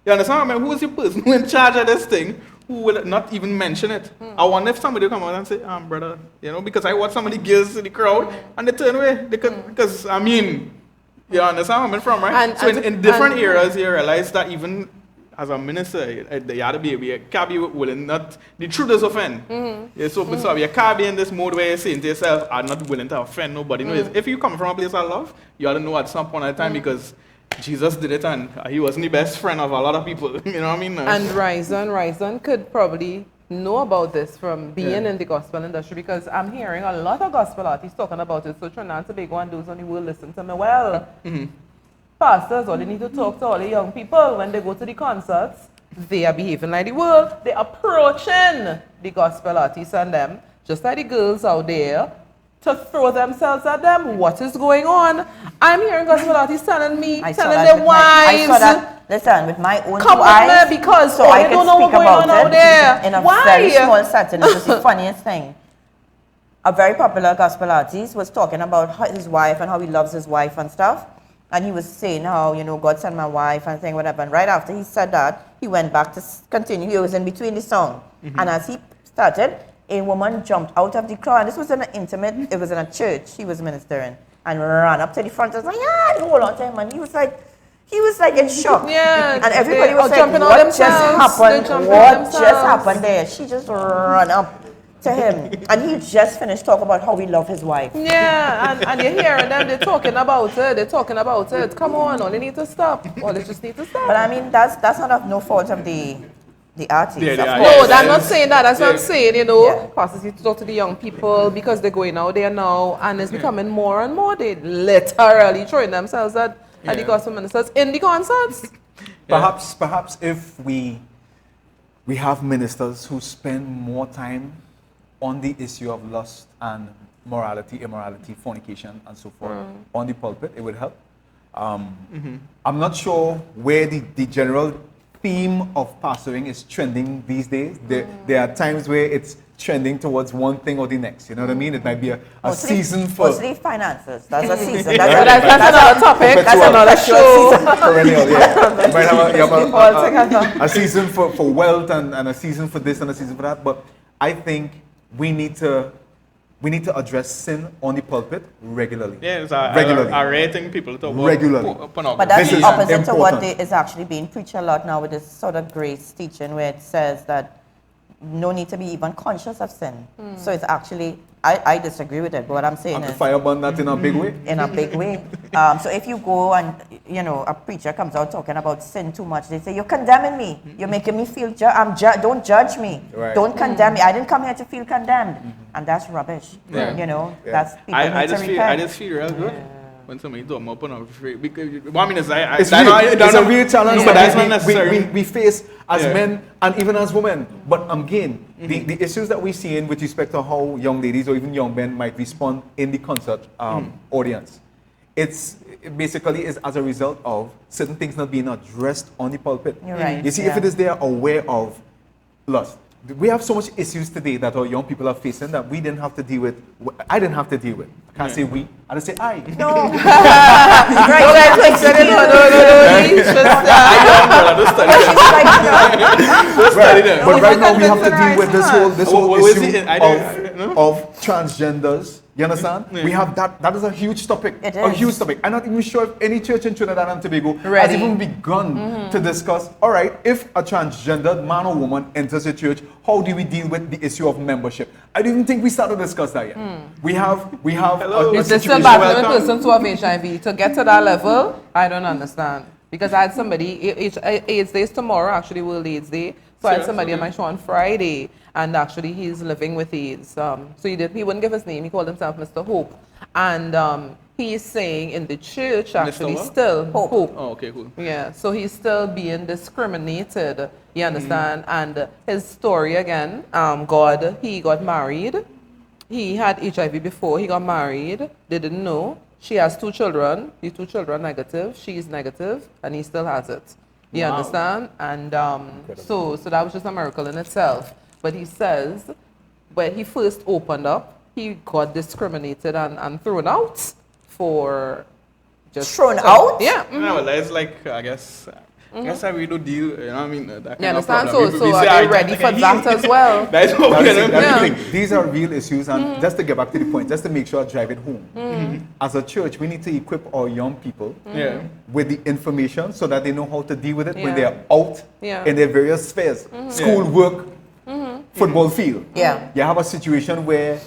You understand? I mean, who is the person who in charge of this thing who will not even mention it? I wonder if somebody will come out and say, brother, you know, because I watch some of the girls in the crowd and they turn away. Because, I mean, you understand where I'm from, right? And- so and- in different and- eras, you realize that even as a minister, you had to be, you can't be willing, not, the truth does offend. Yeah, so you can't be in this mode where you're saying to yourself, I'm not willing to offend nobody. No, if you come from a place of love, you ought to know at some point in time because Jesus did it and he wasn't the best friend of a lot of people. You know what I mean? And Ryzen could probably know about this from being in the gospel industry, because I'm hearing a lot of gospel artists talking about it. So Trinidad and Tobago and those on the world listen to me well. Pastors, all they need to talk to all the young people when they go to the concerts. They are behaving like the world. They're approaching the gospel artists and them, just like the girls out there, to throw themselves at them. What is going on? I'm hearing gospel artists telling me, I saw telling that their with my- I wives, saw that, listen, with my own come two with eyes, me because so oh, I they could don't know speak what's going on about out there. it in a Why? very small setting. It was the funniest thing. A very popular gospel artist was talking about his wife and how he loves his wife and stuff. And he was saying how, you know, God sent my wife and saying whatever. And right after he said that, he went back to continue. He was in between the song. And as he started, a woman jumped out of the crowd. And this was in an intimate, it was in a church he was ministering. And ran up to the front and was like, yeah, and hold on to him. And he was like in shock. Yeah, And everybody they was are like, jumping on what just themselves. They're happened? jumping What on just themselves." happened there? She just ran up to him. And he just finished talking about how he loved his wife. Yeah, and you're hearing them, they're talking about it, they're talking about it. Come on, all they need to stop. All they just need to stop. But I mean, that's not of no fault of the artist. Yeah, of yeah, course. No, I'm not saying that. That's what I'm saying, you know. Yeah. Pastors need to talk to the young people because they're going out there now and it's becoming more and more. They literally throwing themselves at the gospel ministers in the concerts. Perhaps if we have ministers who spend more time on the issue of lust and morality, immorality, fornication, and so forth on the pulpit, it would help. I'm not sure where the general theme of pastoring is trending these days. There are times where it's trending towards one thing or the next. You know what I mean? It might be a season for Mostly finances. That's a season. That's another topic. That's another show. perennial, yeah. You might have All together. a season for wealth and a season for this and a season for that. But I think we need to address sin on the pulpit regularly. Yeah, it's regularly. a rating people talk about Regularly. pornography. But that's This is opposite to what important. is actually being preached a lot now with this sort of grace teaching where it says that no need to be even conscious of sin. So it's actually, I disagree with it, but what I'm saying And to is fireburn that in a big way. in a big way. So if you go and you know, a preacher comes out talking about sin too much, they say, you're condemning me. You're making me feel, don't judge me. Right. Don't condemn me. I didn't come here to feel condemned. And that's rubbish. Yeah. You know, Yeah. that's people I need to just feel repent. real good when somebody talk about pornography because what I mean is It's real. It's a real challenge no, but that's not that necessary. we face as Yeah. men and even as women. But again, the issues that we see in with respect to how young ladies or even young men might respond in the concert audience, it basically is as a result of certain things not being addressed on the pulpit. You're right. You see, if Yeah. it is they are aware of lust. We have so much issues today that our young people are facing that we didn't have to deal with. I didn't have to deal with. I can't say we. I just say I. No. Right, like, like, no, he should But right now we have to deal with this whole What is issue it? of transgenders. You understand? We have that. That is a huge topic. It A is. huge topic. I'm not even sure if any church in Trinidad and Tobago has Ready. even begun to discuss. All right, if a transgendered man or woman enters a church, how do we deal with the issue of membership? I don't even think we started to discuss that yet. We have Hello. a Is this still situation. battling with persons who have HIV? To get to that level, I don't understand. Because I had somebody, AIDS Day is tomorrow, actually World AIDS Day. So I had Sure, somebody on okay. my show on Friday, and actually he's living with AIDS. So he wouldn't give his name, he called himself Mr. Hope. And he's saying in the church, actually what? still, Hope. Oh, okay, cool. Yeah, so he's still being discriminated, you understand? And his story again, he got married. He had HIV before he got married. They didn't know. She has 2 children. These 2 children negative. She's negative, and he still has it. You Wow. understand? And so that was just a miracle in itself. But he says, when he first opened up, he got discriminated and thrown out for just Thrown out? Yeah. No, well, that's like I guess how we do deal. You know what I mean? That kind You of understand? problem. So say, are "I they ready can't for heal." that as well? That's what we're That's gonna it, that's Yeah. the thing. These are real issues, and just to get back to the point, just to make sure I drive it home. As a church, we need to equip our young people Yeah. with the information so that they know how to deal with it when Yeah. they are out Yeah. in their various spheres, school, work, football field. Yeah. You have a situation where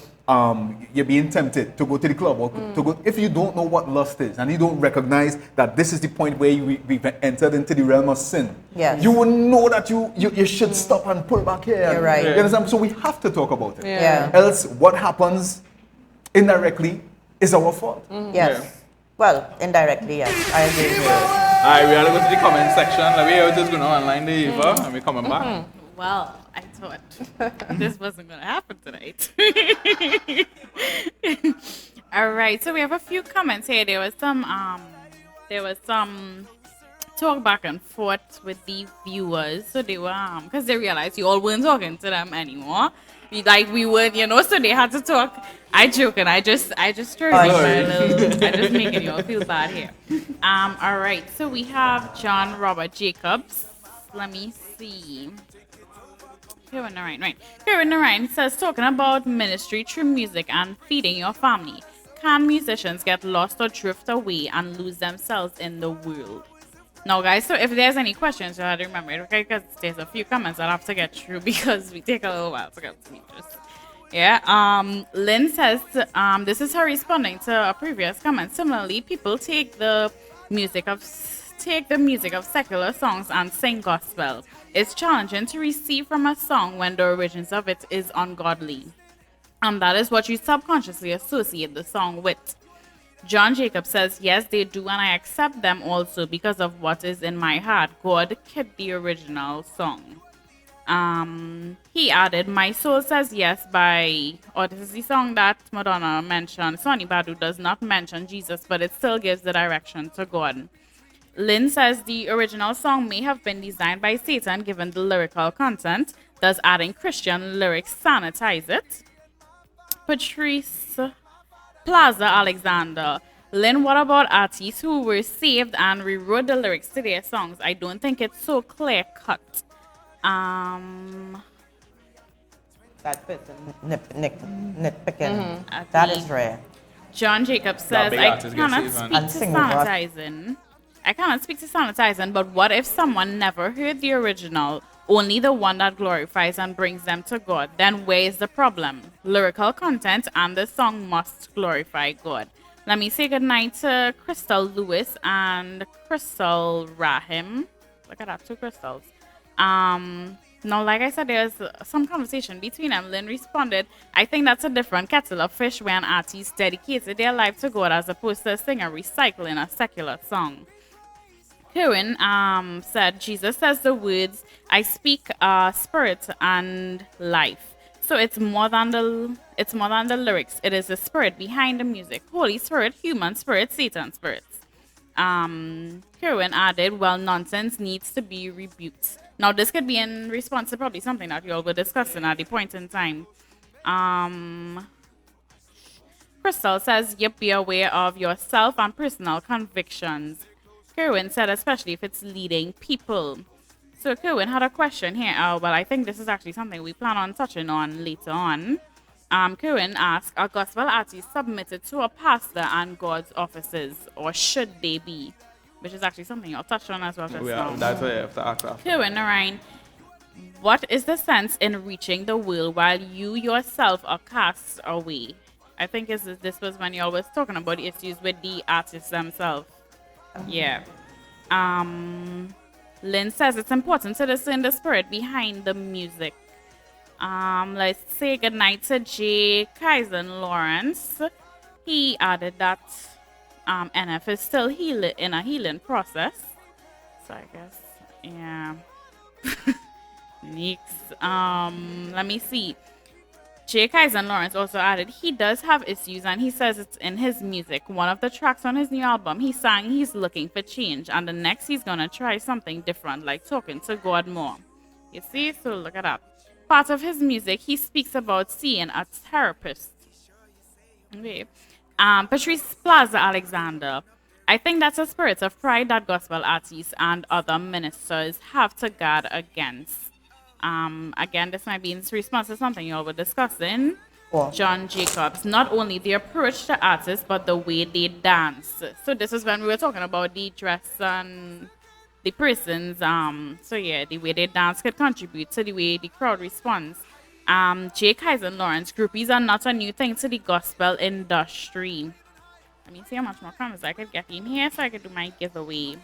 you're being tempted to go to the club or to go. If you don't know what lust is and you don't recognize that this is the point where we've entered into the realm of sin, Yes. you will know that you should stop and pull back here. You're right. You understand? So we have to talk about it. Yeah. Else, what happens indirectly is our fault. Yes. Yeah. Well, indirectly, yes. I agree with you. Alright, we gotta go to the comment section. Let me hear what is going on online there, Eva, and we coming back. Well, I thought this wasn't going to happen tonight. All right, so we have a few comments here. There was some talk back and forth with the viewers. So they were because they realized you all weren't talking to them anymore. We weren't, so they had to talk. I joke and I just threw Oh, in my sorry. little, I just making you all feel bad here. All right, so we have John Robert Jacobs. Let me see. Karen Narayan, right. Karen Narayan says, talking about ministry through music and feeding your family. Can musicians get lost or drift away and lose themselves in the world? Now, guys, so if there's any questions, you have to remember it, okay? Because there's a few comments I'll have to get through because we take a little while to get to this. Yeah, Lynn says, this is her responding to a previous comment. Similarly, people take the music of secular songs and sing gospel. It's challenging to receive from a song when the origins of it is ungodly. That is what you subconsciously associate the song with. John Jacob says, yes, they do, and I accept them also because of what is in my heart. God kept the original song. He added, My Soul Says Yes this is the song that Madonna mentioned. Sonny Badu does not mention Jesus, but it still gives the direction to God. Lynn says the original song may have been designed by Satan given the lyrical content. Does adding Christian lyrics sanitize it? Patrice Plaza Alexander. Lynn, what about artists who were saved and rewrote the lyrics to their songs? I don't think it's so clear cut. That person nitpicking. At That the- is rare. John Jacob says, big I artists get cannot saved, man. speak And to sing over us. sanitizing. I cannot speak to sanitizing, but what if someone never heard the original, only the one that glorifies and brings them to God? Then where is the problem? Lyrical content and the song must glorify God. Let me say goodnight to Crystal Lewis and Crystal Rahim. Look at that, 2 crystals. Now, like I said, there's some conversation between them. Lynn responded, I think that's a different kettle of fish when artists dedicated their life to God as opposed to a singer recycling a secular song. Kerwin said, Jesus says the words, I speak spirit and life. So it's more than the lyrics. It is the spirit behind the music. Holy Spirit, human spirit, Satan spirits. Kerwin added, well, nonsense needs to be rebuked. Now, this could be in response to probably something that you all were discussing at the point in time. Crystal says, yep, be aware of yourself and personal convictions. Kerwin said, especially if it's leading people. So Kerwin had a question here. Well, I think this is actually something we plan on touching on later on. Kerwin asked, are gospel artists submitted to a pastor and God's offices, or should they be? Which is actually something you'll touch on as well just now. That's what you have to ask after. Kerwin, Narayan, what is the sense in reaching the world while you yourself are cast away? I think this was when you all was talking about the issues with the artists themselves. Yeah. Lynn says it's important to discern the spirit behind the music. Let's say goodnight to J. Kaizen Lawrence. He added that NF is still in a healing process. So I guess, yeah. Next. Let me see. J. Kaizen Lawrence also added he does have issues and he says it's in his music. One of the tracks on his new album, he sang he's looking for change, and the next he's gonna try something different, like talking to God more. You see? So look at that. Part of his music, he speaks about seeing a therapist. Okay. Patrice Plaza Alexander. I think that's a spirit of pride that gospel artists and other ministers have to guard against. Again, this might be in response to something you all were discussing. Oh. John Jacobs, not only the approach to artists, but the way they dance. So this is when we were talking about the dress and the persons. So yeah, the way they dance could contribute to the way the crowd responds. J. Kaizen Lawrence, groupies are not a new thing to the gospel industry. Let me see how much more comments I could get in here so I could do my giveaway.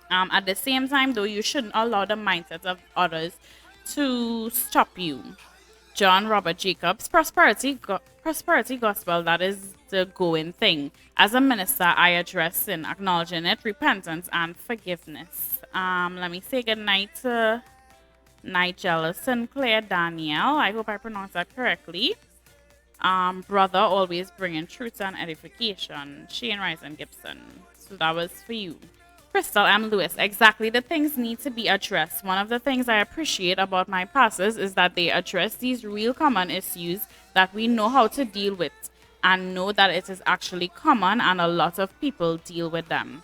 At the same time, though, you shouldn't allow the mindsets of others to stop you. John Robert Jacobs, prosperity gospel, that is the going thing. As a minister, I address sin, acknowledging it, repentance, and forgiveness. Let me say goodnight to Nigel Sinclair Daniel. I hope I pronounced that correctly. Brother, always bringing truth and edification. Shane Rice and Gibson. So that was for you. Crystal M. Lewis, exactly, the things need to be addressed. One of the things I appreciate about my pastors is that they address these real common issues that we know how to deal with and know that it is actually common and a lot of people deal with them.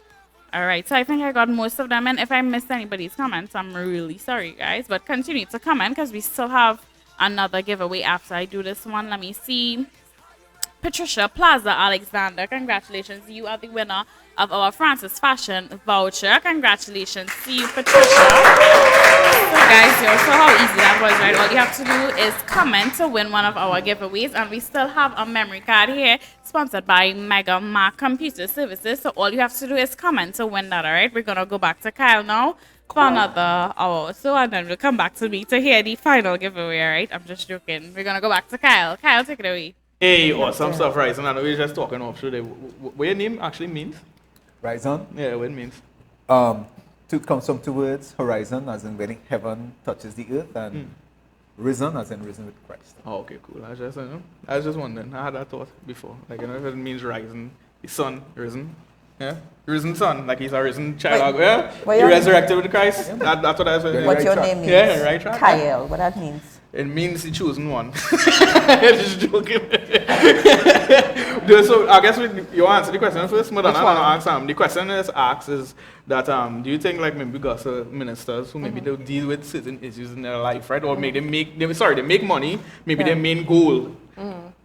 All right, so I think I got most of them, and if I missed anybody's comments, I'm really sorry, guys, but continue to comment because we still have another giveaway after I do this one. Let me see. Patricia Plaza Alexander, congratulations, you are the winner of our Francis Fashion voucher. Congratulations to you, Patricia. So guys, you saw how easy that was, right? All you have to do is comment to win one of our giveaways, and we still have a memory card here sponsored by Mega Mac Computer Services. So all you have to do is comment to win that. All right, we're gonna go back to Kyle now for another hour or so, and then we'll come back to me to hear the final giveaway. All right, I'm just joking. We're gonna go back to Kyle. Kyle, take it away. Hey, awesome stuff, Ryzen. I know we're just talking off today. What your name actually means? Ryzen? Yeah, what it means? It comes from 2 words, horizon, as in when heaven touches the earth, and risen, as in risen with Christ. Oh, okay, cool. I was just wondering. I had that thought before. Like, you know, if it means rising, the sun, risen. Yeah? Risen sun, like he's a risen child. Yeah? He resurrected with Christ. Yeah. That's what I was saying. What your name means? Yeah, right track. Kyle, what that means? It means the chosen one. Just joking. So I guess you answer the question first, but I answer them. The question is asked is that do you think like maybe gospel ministers who maybe they'll deal with certain issues in their life, right? Or maybe they make money, maybe their main goal.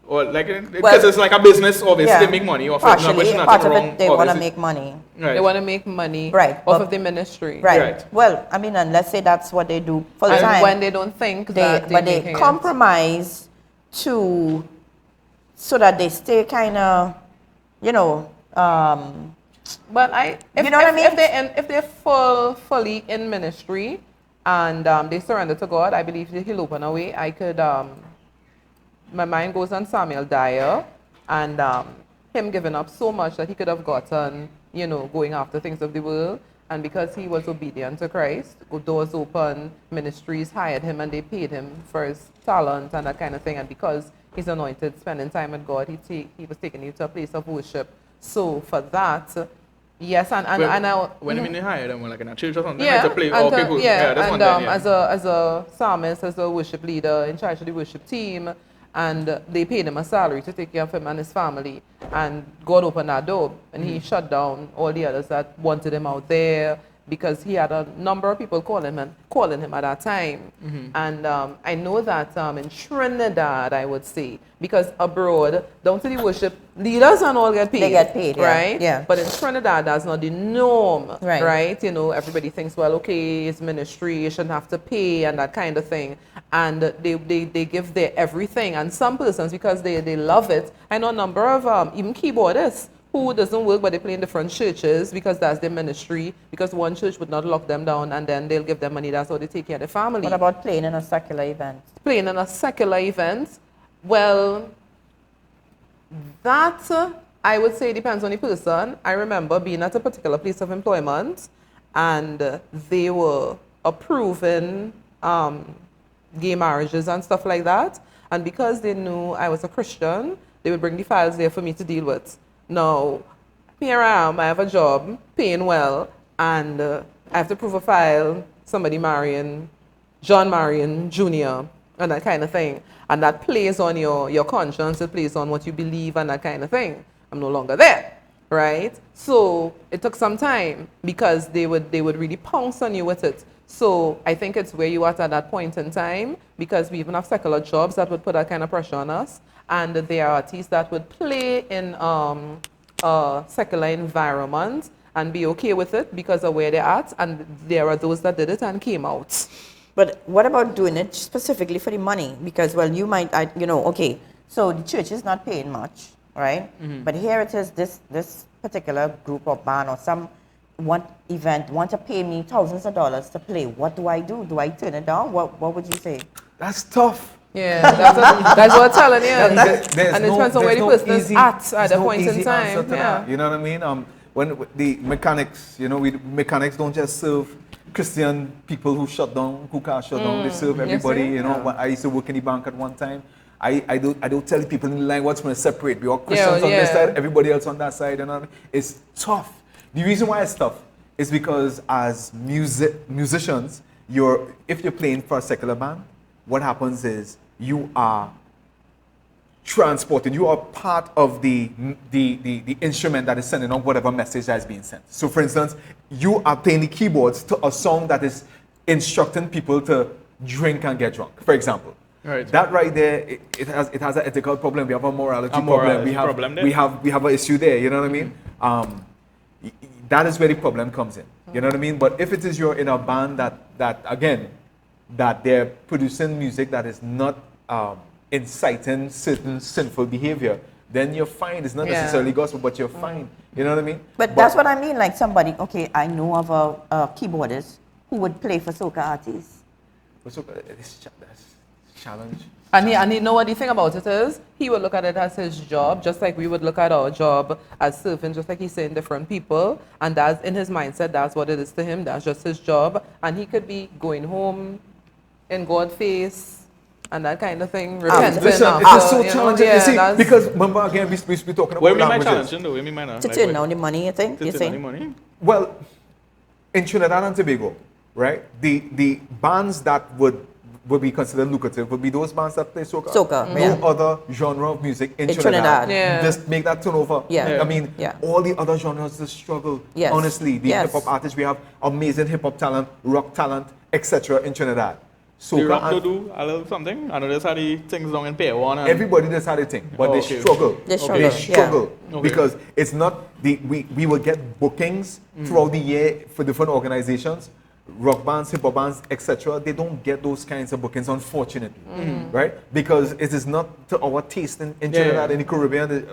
Or like because it's like a business, obviously they make money off partially, it. No, part of it they want to make money. Right. They want to make money off of the ministry. Right. Well, I mean, and let's say that's what they do full time. When they don't think that they compromise so that they stay kind of you know, But if, You know what I mean? if they're fully in ministry and they surrender to God, I believe that He'll open a way. I could, my mind goes on Samuel Dyer and him giving up so much that he could have gotten, you know, going after things of the world. And because he was obedient to Christ, doors open, ministries hired him and they paid him for his talent and that kind of thing. And because he's anointed, spending time with God, he was taking you to a place of worship. So for that, yes, and I, When you mean they hire them, like in a church or something, yeah, to play, and okay, cool. yeah, that's and one thing, yeah. as a psalmist, as a worship leader in charge of the worship team, and they paid him a salary to take care of him and his family, and God opened that door, and he shut down all the others that wanted him out there, because he had a number of people calling him at that time. And I know that in Trinidad, I would say, because abroad, down to the worship leaders and all get paid. They get paid, yeah, right? yeah. But in Trinidad, that's not the norm, Right. right? You know, everybody thinks, well, okay, it's ministry, you shouldn't have to pay and that kind of thing. And they give their everything. And some persons, because they love it, I know a number of even keyboardists who doesn't work, but they play in different churches because that's their ministry, because one church would not lock them down and then they'll give them money. That's how they take care of their family. What about playing in a secular event? Playing in a secular event? Well, that I would say depends on the person. I remember being at a particular place of employment and they were approving gay marriages and stuff like that. And because they knew I was a Christian, they would bring the files there for me to deal with. Now, here I am, I have a job, paying well, and I have to prove a file, somebody marrying, John Marion Jr., and that kind of thing. And that plays on your conscience, it plays on what you believe and that kind of thing. I'm no longer there, right? So it took some time because they would really pounce on you with it. So I think it's where you are at that point in time, because we even have secular jobs that would put that kind of pressure on us. And there are artists that would play in a secular environment and be okay with it because of where they're at. And there are those that did it and came out. But what about doing it specifically for the money? Because, well, you might, okay, so the church is not paying much, right? But here it is, this particular group or band or some event want to pay me thousands of dollars to play. What do I do? Do I turn it down? What would you say? That's tough. Yeah, that's what I'm telling you. And it depends on where the person is at the point in time. Yeah. You know what I mean? When the mechanics, mechanics don't just serve Christian people who can't shut down. They serve everybody. Yes, When I used to work in the bank at one time. I don't tell the people in the line what's going to separate. We are Christians on this side, everybody else on that side. It's tough. The reason why it's tough is because as musicians, if you're playing for a secular band, what happens is you are transported. You are part of the instrument that is sending out whatever message that is being sent. So, for instance, you are playing the keyboards to a song that is instructing people to drink and get drunk, for example. Right. That right there, it has an ethical problem. We have a morality problem. We have an issue there. You know what I mean? That is where the problem comes in. You know what I mean? But if it is you're in a band that they're producing music that is not inciting certain sinful behavior, then you're fine. It's not necessarily gospel, but you're fine. You know what I mean? But that's what I mean. Like somebody, okay, I know of a keyboardist who would play for soca artists. That's challenge. And he know what the thing about it is, he would look at it as his job, just like we would look at our job as surfing, just like he's saying different people. And that's in his mindset, that's what it is to him. That's just his job. And he could be going home in God's face and that kind of thing. Repenting Listen, after, it's so challenging. You see, because remember again, we talking about What do you mean by languages. challenging though? What do you mean by To turn down the money, you think? To turn down the money? Well, in Trinidad and Tobago, right, the bands that would be considered lucrative would be those bands that play soca. No other genre of music in Trinidad. Just make that turnover. I mean, all the other genres just struggle. Honestly, the hip hop artists, we have amazing hip hop talent, rock talent, etc. in Trinidad. So the rock do a little something. I know that's how the things down in Pair One. Everybody does how they think, but they struggle. They struggle because it's not we will get bookings throughout the year for different organizations. rock bands, hip hop bands, etc., they don't get those kinds of bookings, unfortunately, right? Because it is not to our taste in Trinidad, in the Caribbean.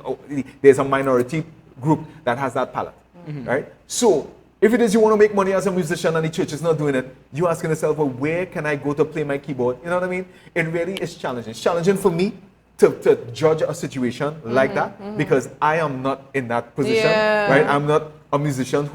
There's a minority group that has that palate, right? So if it is you want to make money as a musician and the church is not doing it, you're asking yourself, well, where can I go to play my keyboard? You know what I mean? It really is challenging. It's challenging for me to judge a situation like that because I am not in that position, right? I'm not a musician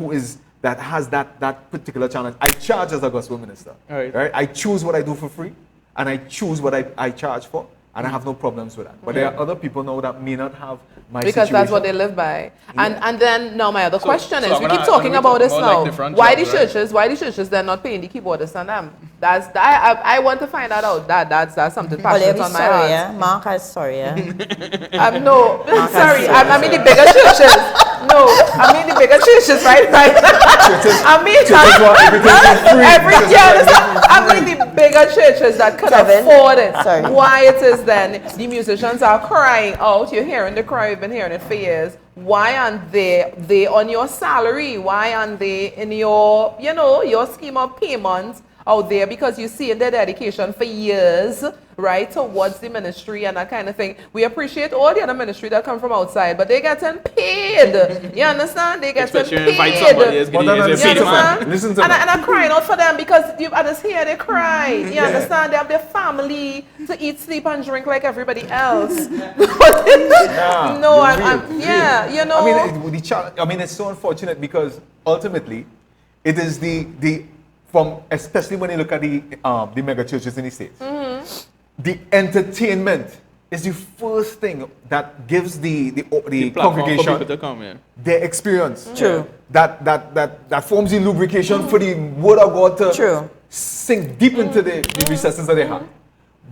that has that particular challenge. I charge as a gospel minister, right? I choose what I do for free and I choose what I charge for. And I have no problems with that. But there are other people now that may not have my because situation. that's what they live by. And then now my other question is, I'm we gonna- keep talking I'm gonna about this talk now. about, like, different Why the jobs, right? churches they're not paying the keyboardists and them? I want to find that out. That's something Well, passionate be on my sorry, heart. yeah. Mark is sorry, yeah. No, sorry, I mean the bigger churches. No, I mean the bigger churches, right? I mean I mean the bigger churches that could Kevin, afford it. sorry. Why it is then the musicians are crying out? You're hearing the cry. You've been hearing it for years. Why aren't they on your salary? Why aren't they in your your scheme of payments out there? Because you see their dedication for years, right, towards the ministry and that kind of thing. We appreciate all the other ministry that come from outside, but they getting paid. You understand? They getting Especially when you invite paid. somebody else, But then getting listen paid to man. me. Listen to And me. I'm crying out for them because I just hear they cry. You understand? They have their family to eat, sleep, and drink like everybody else. No, you know. I mean, it's so unfortunate because ultimately, it is especially when you look at the mega churches in the States, the entertainment is the first thing that gives the Platform for congregation people to come in. their experience. True. That forms the lubrication for the word of God to True. sink deep into the recesses of their heart.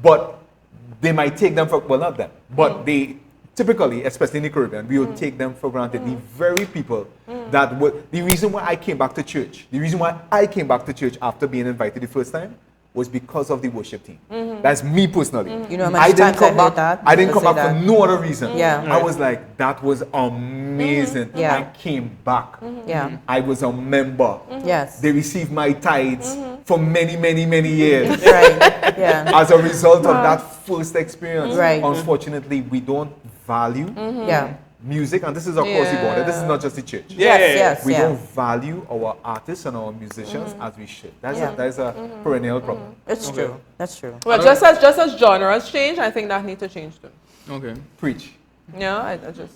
But they might take them for, well, not them, but they typically, especially in the Caribbean, we would take them for granted. The very people that would, the reason why I came back to church after being invited the first time was because of the worship team. That's me personally. You know how much times I heard that? I didn't People come say back for that. no other reason. Yeah. I was like, that was amazing. Yeah. I came back. Yeah. I was a member. Yes. They received my tithes for many, many, many years. Right. Yeah. As a result of that first experience. Right. Unfortunately, we don't value Yeah. music, and this is across the border. This is not just the church. Yes. We don't value our artists and our musicians as we should. That's a perennial problem. It's true. That's true. Well, just as genres change, I think that need to change too. Okay. Preach. Yeah, I just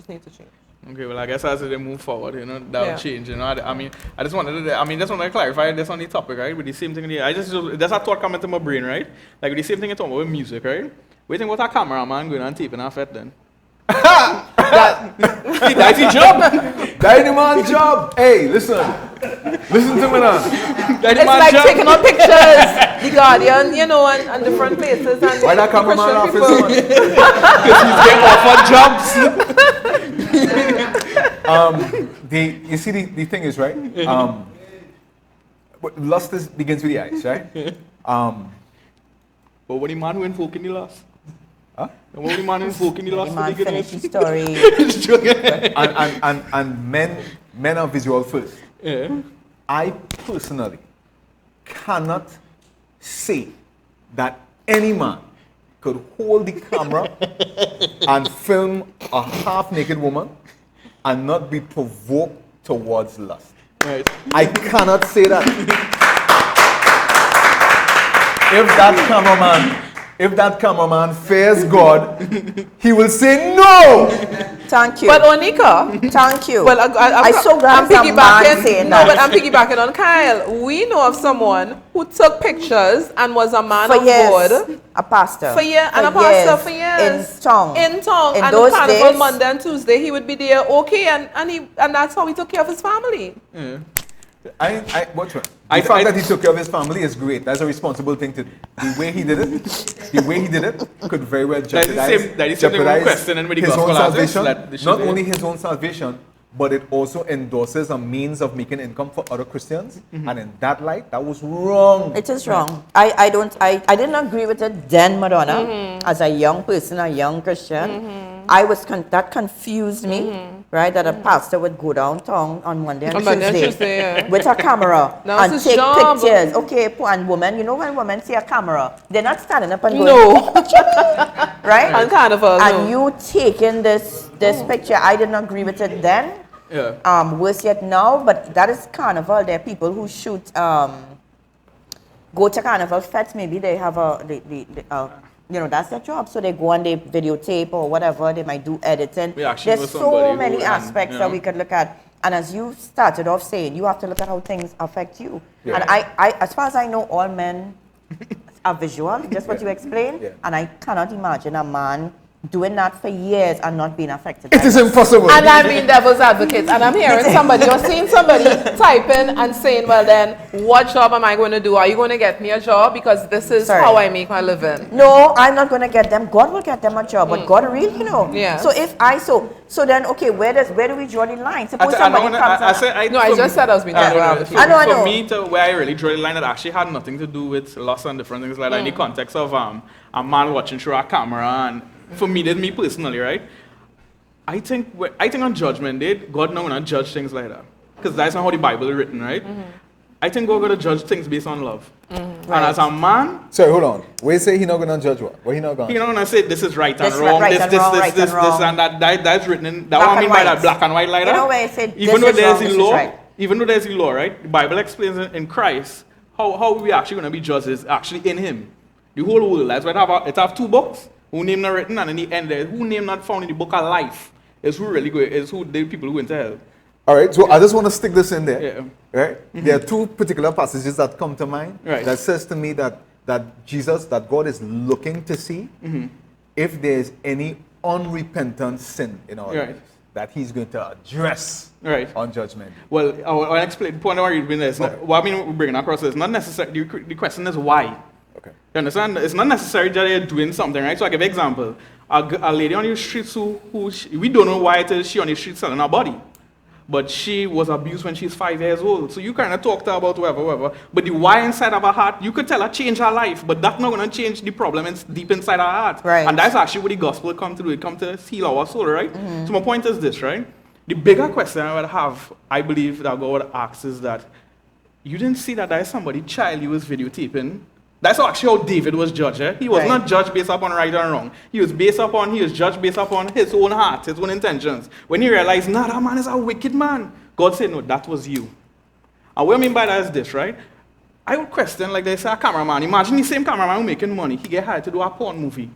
need to change. Okay, well, I guess as they move forward, that will Yeah. change. I just wanted to clarify this on the topic, right? With the same thing, that's a thought coming to my brain, right? Like with the same thing you're talking about with music, right? What do you think about a cameraman going and taping our fet then? That's his job. That's the man's job. Hey, listen to me now. It's like taking on pictures, The Guardian, and different places. And Why that cameraman off his Christian own? He's getting offered jobs. You see, the thing is, right? Lust begins with the eyes, right? But what the man who invoke in the last? Huh? And what the man invoke in the last? The man finished his story. and men are visual first. Yeah. I personally cannot say that any man could hold the camera and film a half-naked woman and not be provoked towards lust. Right. I cannot say that. If that cameraman fears God, he will say no. Thank you. But Onika, Thank you. well, I so glad I'm some man saying No, that. but I'm piggybacking on Kyle. We know of someone who took pictures and was a man for of years, God. a pastor. For years, and a pastor for years. In town. In town. In And those Carnival days- Monday and Tuesday, he would be there, okay, and that's how he took care of his family. Yeah. What's wrong? The fact that he took care of his family is great. That's a responsible thing to do. The way he did it could very well jeopardize, that is the same thing we're questioning with the his own gospel artists, salvation. that they should Not be- only his own salvation, but it also endorses a means of making income for other Christians. And in that light, that was wrong. It is wrong. I didn't agree with it then, Madonna, as a young person, a young Christian. that confused me, right? That a pastor would go downtown on Monday and Tuesday yeah. with a camera No, and it's take his job. pictures. Okay, and women, you know when women see a camera, they're not standing up and going, No. right? On Carnival, And no. you taking this picture, I didn't agree with it then. Yeah. Worse yet now, but that is Carnival. There are people who shoot, go to Carnival fets. Maybe they have you know, that's their job. So they go and they videotape or whatever. They might do editing. We actually know There's so somebody many who, aspects you that know. we could look at. And as you started off saying, you have to look at how things affect you. Yeah. And I, as far as I know, all men are visual, just what you explained. Yeah. And I cannot imagine a man doing that for years and not being affected. It is impossible. And I'm being devil's advocate, and I'm hearing somebody or seeing somebody typing and saying, well then, what job am I going to do? Are you going to get me a job? Because this is Sorry. how I make my living. No, I'm not going to get them. God will get them a job, but God really, you know. Yes. So if I so then okay, where do we draw the line? Suppose I somebody know, comes. No, I just said I was being devil's advocate. I know. For me, to where I really draw the line, it actually had nothing to do with loss and different things like that in the context of a man watching through a camera. And for me, that's me personally, right? I think on Judgment Day, God not gonna judge things like that, because that's not how the Bible is written, right? I think God gonna judge things based on love. And as a man, Sorry, hold on. Where you say he not gonna judge what? What he not gonna? he not gonna say this is right and This wrong, right this, and this, wrong, this, right this, and wrong. this, and that. That's written in. That Black what I and mean by white. that black and white like You that. know where it said, even this though is there's wrong, the this is law, right. even though there's the law, right? The Bible explains in Christ how we actually gonna be judged is actually in Him. The whole world. That's why it have two books. Who name not written, and in the end, there's who name not found in the book of life. Is who really go. Is who the people who went to hell. All right, so I just want to stick this in there. Yeah. Right? There are two particular passages that come to mind Right. that says to me that God is looking to see if there's any unrepentant sin in our Right. lives that He's going to address Right. on Judgment. Well, I'll explain. The point I want to bring is not, what I mean we're bringing across is not necessarily. The question is why. Okay. You understand? It's not necessary that you're doing something, right? So I give an example. A lady on the streets we don't know why it is she on the street selling her body. But she was abused when she's 5 years old. So you kind of talk to her about whatever. But the why inside of her heart, you could tell her change her life. But that's not going to change the problem deep inside her heart. Right. And that's actually what the gospel come to do. It come to heal our soul, right? So my point is this, right? The bigger question I would have, I believe that God asks is that you didn't see that there's somebody child you was videotaping. That's actually how David was judged. He was Right. not judged based upon right and wrong. He was judged based upon his own heart, his own intentions. When he realized, nah, that man is a wicked man, God said, no, that was you. And what I mean by that is this, right? I would question, like they say, a cameraman. Imagine the same cameraman who making money, he get hired to do a porn movie.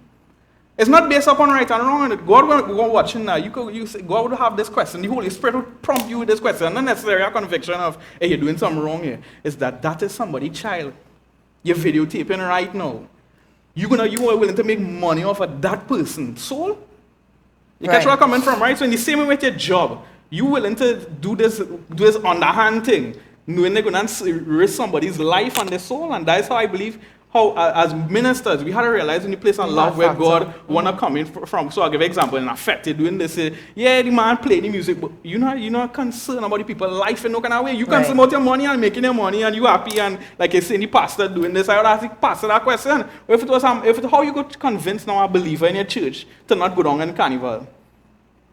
It's not based upon right and wrong. And God will watching now. You say, God would have this question. The Holy Spirit would prompt you with this question. Not necessarily a conviction of, hey, you're doing something wrong here. It's that is somebody's child. You're videotaping right now. You are willing to make money off of that person's soul? You catch where I'm coming from, right? So in the same way with your job, you willing to do this underhand thing, knowing they're going to risk somebody's life and their soul, and that's how I believe how as ministers we had to realize in the place of love where God wanna come in from. So I'll give an example in affected doing this. Yeah, the man play the music, but you're not concerned about the people's life in no kind of way. You concerned about your money and making your money, and you happy, and like you say, the pastor doing this. I would ask the pastor that question. If it was how you could convince now a believer in your church to not go down in carnival.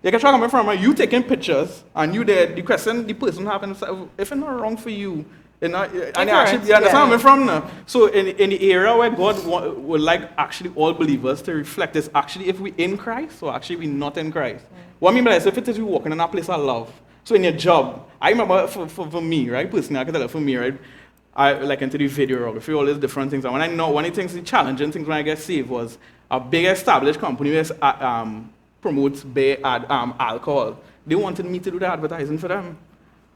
You can try coming from you taking pictures and you there, the question the person having, if it's not wrong for you, and actually, you understand where I'm from now. So in the area where God would like actually all believers to reflect is actually if we in Christ or actually we not in Christ. What I mean by that is if it is we walking in a place of love. So in your job, I remember for me, right, personally, I can tell you for me, right, I like into the videography, all these different things. And when I know one of the things, the challenging things when I get saved was a big established company that promotes alcohol. They wanted me to do the advertising for them.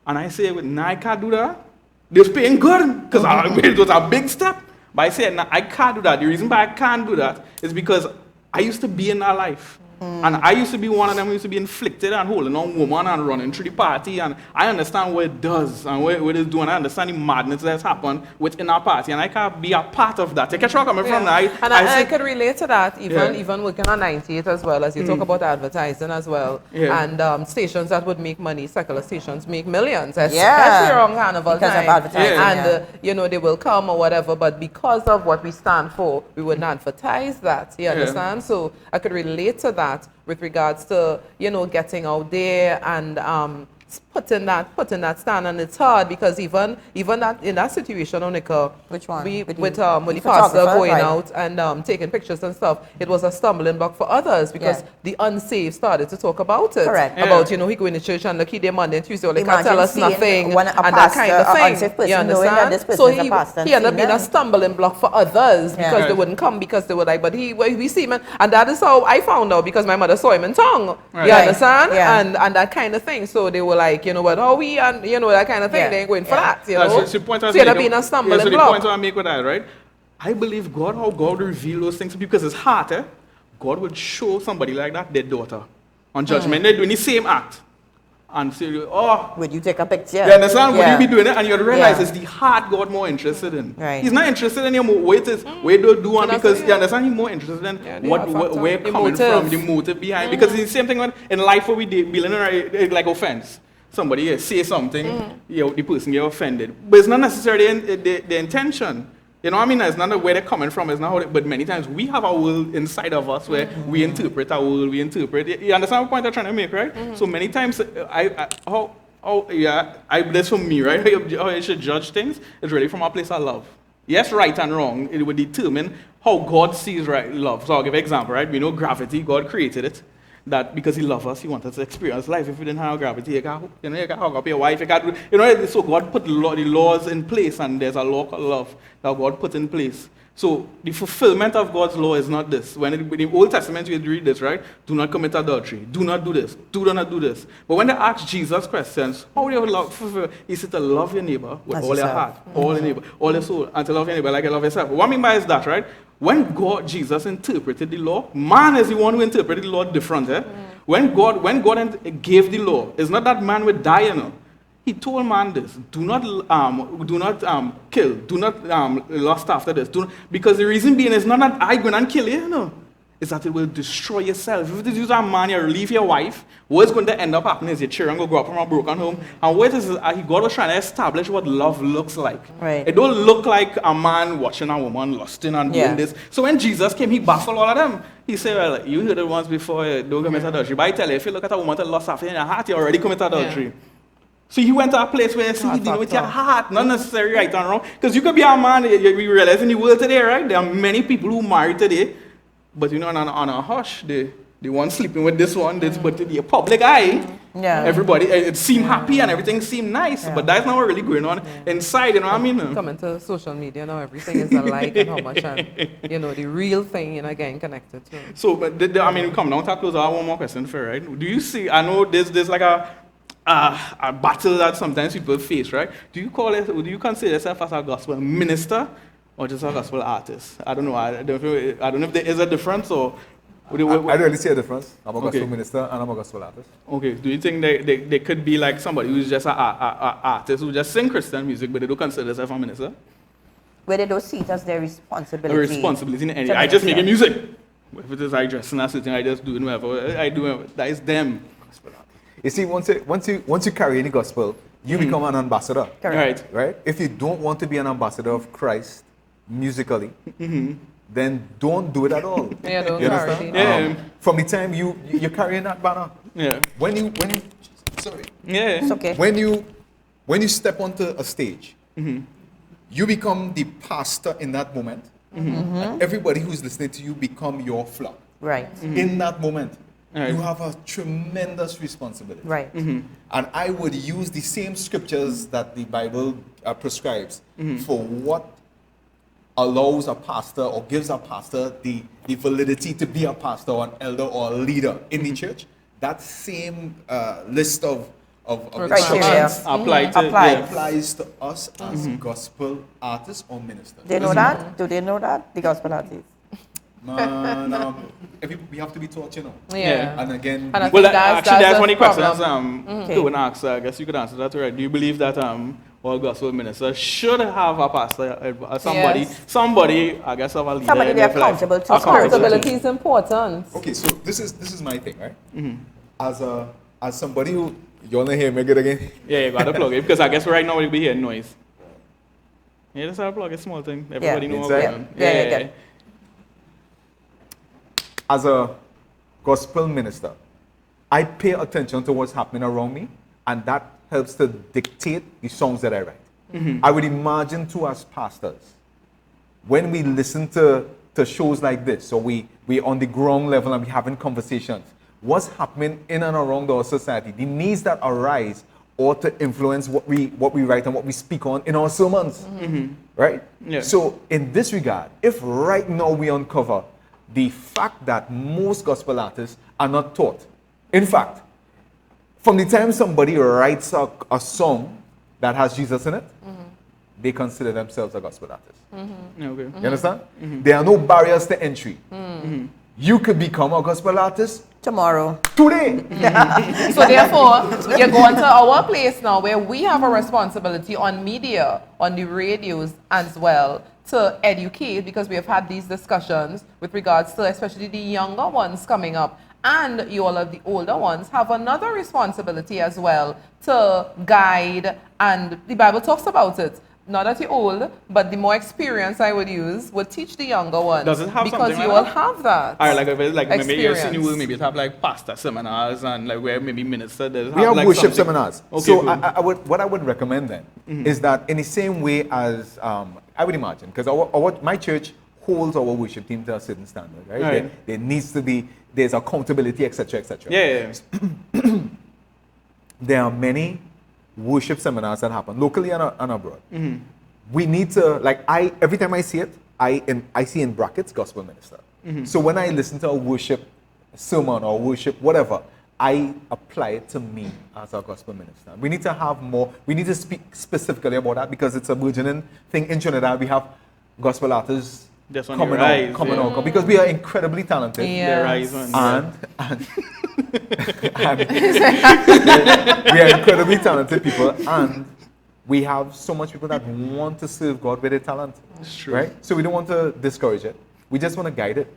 And I say, nah, I can't do that. They was paying good because it was a big step. But I said, nah, I can't do that. The reason why I can't do that is because I used to be in that life. And I used to be one of them who used to be inflicted and holding on woman and running through the party. And I understand what it does and what it's doing. I understand the madness that's happened within our party. And I can't be a part of that. You catch where I'm coming from now. I could relate to that, even working on 98 as well, as you talk about advertising as well. And stations that would make money, secular stations make millions, especially around Carnival because time. of advertising. And, they will come or whatever, but because of what we stand for, we wouldn't advertise that. You understand? So I could relate to that. that with regards to, you know, getting out there and putting that stand, and it's hard because even that in that situation, Onika, Which one? with the the pastor photographer, going right. out and taking pictures and stuff, it was a stumbling block for others because Yeah. the unsaved started to talk about it. Correct. About, Yeah. you know, he going to church and look, he there Monday and Tuesday, or they can't Imagine tell us seeing nothing, one- a and that pastor, kind of a thing. unsafe person You knowing that understand? this person So is a pastor and he ended up seeing being a them. stumbling block for others Yeah. because they Right. wouldn't come because they were like, but we see him, and that is how I found out because my mother saw him in tongue. Right. You Right. understand? Yeah. And that kind of thing. So they were like, you know what, how we, and you know, that kind of thing. Yeah. They ain't going for Yeah. that. You Yeah, know? so the point I was So you end up making- being a stumbling yeah, so the block. point I make with that, right? I believe God, how God will reveal those things to people because it's heart, eh? God will show somebody like that their daughter on judgment. They're doing the same act. And say, oh, Would you take a picture? you understand? Would Yeah. you be doing it? And you realize Yeah. it's the heart God more interested in. Right. He's not interested in your what it is, where do do and And that's because it, you understand he's more interested in the what heart where, factor. where The coming motive. from, the motive behind. Because it's the same thing when in life where we dealing in like offense. Somebody say something, you know, the person get offended. But it's not necessarily the intention. You know what I mean? It's not where they're coming from. It's not how but many times we have our world inside of us where we interpret our world, we interpret. You understand what point I'm trying to make, right? So many times, that's for me, right? How you should judge things is really from a place of love. Yes, right and wrong, it would determine how God sees right love. So I'll give an example, right? We know gravity, God created it. That because he loves us, he wants us to experience life. If we didn't have gravity, you can hug up your wife, so God put the laws in place, and there's a law called love that God put in place. So the fulfillment of God's law is not this. When in the Old Testament you read this, right? Do not commit adultery. Do not do this. Do not do this. But when they ask Jesus questions, how do you love? He said to love your neighbor with As all your yourself. heart, all your neighbor, all your soul, and to love your neighbor like you love yourself. What I mean by is that, right? When Jesus interpreted the law, man is the one who interpreted the law different. Eh? When God gave the law, it's not that man would die, you know. He told man this: do not kill, do not lust after this, because the reason being is not that I go and kill you, you know. It's that it will destroy yourself. If it is a man, you leave your wife, what's going to end up happening is your children will grow up from a broken home. And what is God was trying to establish what love looks like. Right. It don't look like a man watching a woman lusting and Yeah. doing this. So when Jesus came, he baffled all of them. He said, well, you heard it once before, don't commit adultery. But I tell you, if you look at a woman to lust after in your heart, you already commit adultery. So he went to a place where see, you deal with your heart, not necessarily right and wrong. Because you could be a man, we realize in the world today, right? There are many people who marry today, but you know, on a hush, they one sleeping with this one, but to the public eye, Yeah. everybody, it seemed happy and everything seemed nice, but that's not what really going on inside, you know what I mean? Coming to social media now, everything is alike and how much, and you know, the real thing, you know, getting connected to. So, but I mean, come down to close. I have one more question for you, right? Do you see? I know there's like a battle that sometimes people face, right? Do you consider yourself as a gospel minister or just a gospel artist? I don't know. I don't know if there is a difference or. I don't really see a difference. I'm a gospel Okay. minister and I'm a gospel artist. Okay. Do you think they could be like somebody who's just a artist who just sing Christian music, but they don't consider themselves a minister? Where they don't see it as their responsibility. A responsibility in any. to I just minister. making music. If it is I dress and certain, I just doing whatever I do. That is them. You see, once you carry any gospel, you become an ambassador. Right. Right? If you don't want to be an ambassador of Christ musically, then don't do it at all. Yeah, don't You carry understand? it. Yeah. From the time you're carrying that banner, Yeah. when you sorry, Yeah. It's okay. when you step onto a stage, you become the pastor in that moment. And everybody who's listening to you become your flock. Right. In that moment, Right. you have a tremendous responsibility. Right. And I would use the same scriptures that the Bible prescribes for what allows a pastor or gives a pastor the validity to be a pastor or an elder or a leader in the church. That same list of Criteria. instructions Applied to Applied. yeah. applies to us as gospel artists or ministers. They know that? Do they know that? The gospel artists. Man, we have to be taught, you know. Yeah. And again, And I Well, think that's that's the one of the questions problem. to an ask. I guess you could answer that right. Do you believe that all gospel ministers should have a pastor, somebody, Yes. somebody, I guess, of a leader? Somebody in they're their life? accountable to. Accountability is important. okay, so this is my thing, right? As somebody who you wanna hear make it again? Yeah, you gotta plug it because I guess right now we'll be hearing noise. Yeah, just have a plug, a small thing. Everybody know what's Inside? going on. Yeah, yeah. As a gospel minister, I pay attention to what's happening around me, and that helps to dictate the songs that I write. I would imagine too, as pastors, when we listen to shows like this, so we on the ground level and we having conversations, what's happening in and around our society, the needs that arise ought to influence what we write and what we speak on in our sermons, right? Yeah. So in this regard, if right now we uncover the fact that most gospel artists are not taught, in fact, from the time somebody writes a song that has Jesus in it, they consider themselves a gospel artist. Okay. You understand? There are no barriers to entry. You could become a gospel artist Tomorrow. today. So therefore, you're going to our place now where we have a responsibility on media, on the radios as well, to educate, because we have had these discussions with regards to especially the younger ones coming up. And you all of the older ones have another responsibility as well to guide, and the Bible talks about it. Not that you're old, but the more experience I would use would teach the younger ones. Does it have because something you like all that? have that. All right, like if it's like maybe you're seeing experience. maybe it have like pastor seminars and like where maybe minister does We have like worship something. seminars. Okay, So cool. what I would recommend then is that in the same way as I would imagine, because my church holds our worship team to a certain standard, right? Right. There needs to be, there's accountability, etc., etc. Yeah, yeah. There are many worship seminars that happen locally and abroad. We need to, like, every time I see it, I see in brackets gospel minister. So when I listen to a worship sermon or worship whatever, I apply it to me as a gospel minister. We need to have more, we need to speak specifically about that because it's a burgeoning thing in Trinidad. We have gospel artists Just on coming the rise, out, coming yeah. out, because we are incredibly talented. Yeah. The rise one, And we are incredibly talented people, and we have so much people that want to serve God with their talent. true. Right? So we don't want to discourage it. We just want to guide it.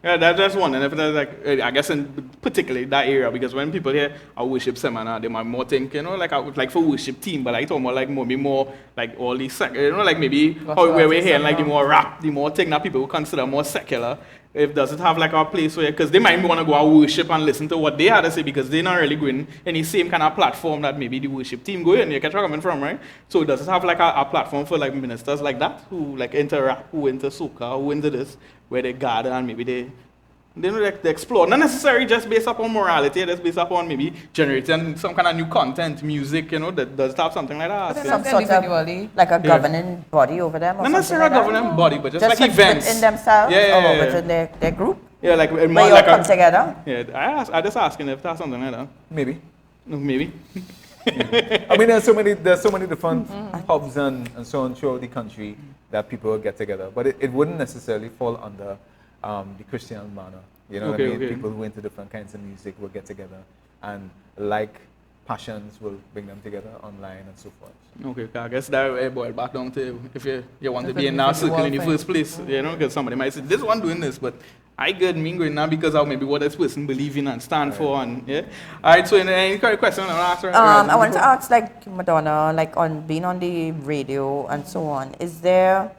Yeah, that's one. And if that's like, I guess in particularly that area, because when people hear a worship seminar, they might more think, you know, like for worship team, but I talk more like maybe more like all these, you know, like maybe how where we're hearing like the more rap, the more thing that people would consider more secular. If does it have like a place where, because they might want to go out worship and listen to what they had to say, because they're not really going in the same kind of platform that maybe the worship team go in. You catch where I'm coming from, right? So does it have like a platform for like ministers like that who like into rap, who into soca, who into this, where they gather and maybe they know, like, they explore, not necessarily just based upon morality, just based upon maybe generating some kind of new content, music, you know, that does have something like that. But Yeah. Some Something sort individually. of like a governing body over them, or Not something necessarily a like that? governing body, but just like with- events. within themselves, Yeah. or within their group. Yeah, like more Where you all like come a, together. yeah, I just asking if that's something like that. Maybe. No, maybe. I mean, there's so many different hubs and so on throughout the country that people get together, but it wouldn't necessarily fall under the Christian manner. You know what I Okay, mean? okay. People who into different kinds of music will get together, and like passions will bring them together online and so forth. Okay, 'cause I guess that boil back down to if you want to That's be a in that individual circle in the thing. first place, you know, because somebody might say, this one doing this, but I good me going now because of maybe what this person believe in and stand for, and yeah. All right, so any question I want to ask her? I wanted to ask, like, Madonna, like, on being on the radio and so on, is there,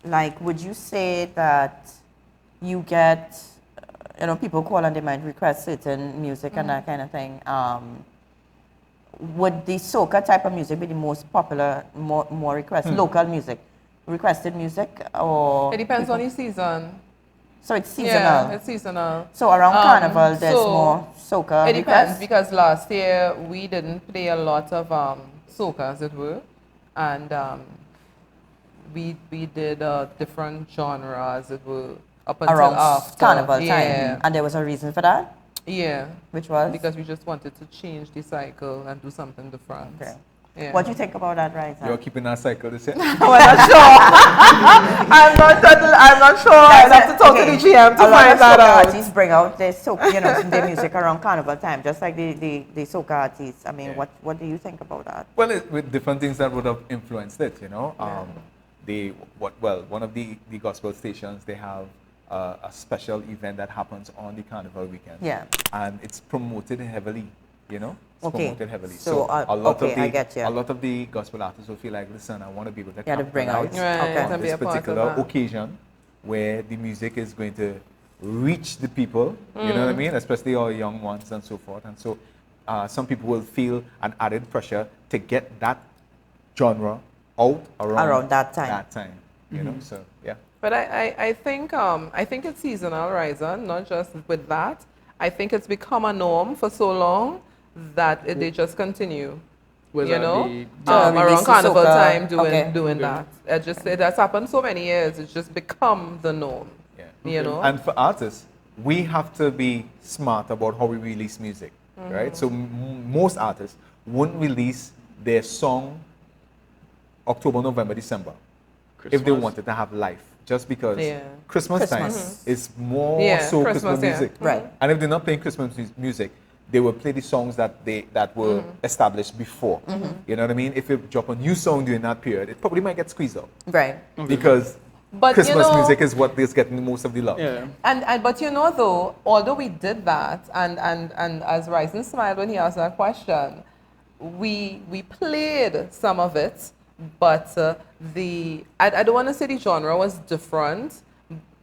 like, would you say that you get, you know, people call and they might request certain music and that kind of thing? Would the soca type of music be the most popular, more requested, local music, requested music, or? It depends people- on the season. So it's seasonal. Yeah, it's seasonal. So around Carnival, there's so more soca It depends, requests? because last year we didn't play a lot of soca, as it were, and we did a different genre, as it were, up until Around after Carnival time. Yeah, And there was a reason for that? yeah, Which was? because we just wanted to change the cycle and do something different. Okay. Yeah. What do you think about that, right? You're keeping that cycle the same? I'm not sure. I'm not sure. I'd have to talk to the GM to a lot find of that soca out. artists bring out their soca, you know, their music around Carnival time, just like the soca artists. I mean, what do you think about that? Well, with different things that would have influenced it, you know. One of the gospel stations, they have a special event that happens on the Carnival weekend. Yeah. And it's promoted heavily, you know. It's Okay. promoted heavily. So, a lot okay, of the I get you. a lot of the gospel artists will feel like, listen, I want to be able to Yeah, to bring out. capitalize Right, Okay. on and be this a part of particular that. occasion where the music is going to reach the people, you know what I mean? Especially our young ones and so forth. And so some people will feel an added pressure to get that genre out around that time. You know, so yeah. But I think it's seasonal, Ryzen, not just with that. I think it's become a norm for so long that they just continue. Was You that know, the- around carnival soca. time doing Okay. that. It has happened so many years. It's just become the norm. Yeah. You know. And for artists, we have to be smart about how we release music, Mm-hmm. right? So most artists wouldn't release their song October, November, December if they Christmas. wanted to have life. Just because Yeah. Christmas time Christmas. is more Yeah, so Christmas, Christmas yeah. music. Right. And if they're not playing Christmas music, they will play the songs that were established before. You know what I mean? If you drop a new song during that period, it probably might get squeezed out. Right. Because But, Christmas you know, music is what is getting most of the love. Yeah. And but you know though, although we did that, and as Ryzen smiled when he asked that question, we played some of it, but I don't want to say the genre was different.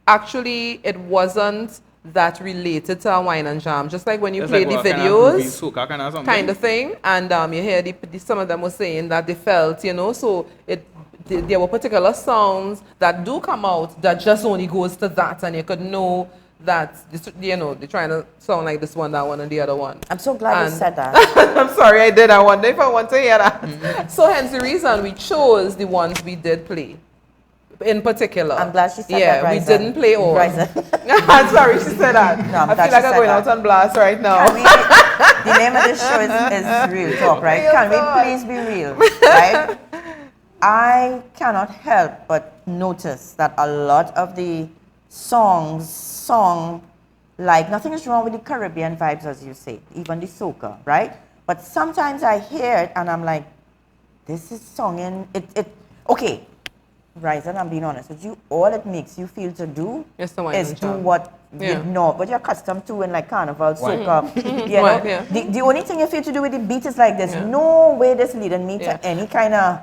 Actually, it wasn't that related to a wine and jam. Just like when you It's play like the what, kind of movie, videos, soca kind of something? kind of thing, and you hear some of them were saying that they felt, you know, so there were particular sounds that do come out that just only goes to that, and you could know that, you know, they're trying to sound like this one, that one, and the other one. I'm so glad And- you said that. I'm sorry, I did. I wonder if I want to hear that. So hence the reason we chose the ones we did play. In particular. I'm glad she said yeah, that, we Ryzen. didn't play all. Ryzen. I'm sorry, she said that. No, I'm I glad feel like she I'm said going that. out on blast right now. Can we, the name of this show is Real Talk, right? Real Can Talk. we please be real, right? I cannot help but notice that a lot of the songs sung like nothing is wrong with the Caribbean vibes, as you say, even the soca, right? But sometimes I hear it and I'm like, this is songing, okay, Ryzen, I'm being honest with you, all it makes you feel to do Yes, the wine is and do jam. what Yeah. you know, what you're accustomed to in like carnival, soca, you know. Right, yeah. The only thing you feel to do with the beat is like this, Yeah. no way this leading me Yeah. to any kind of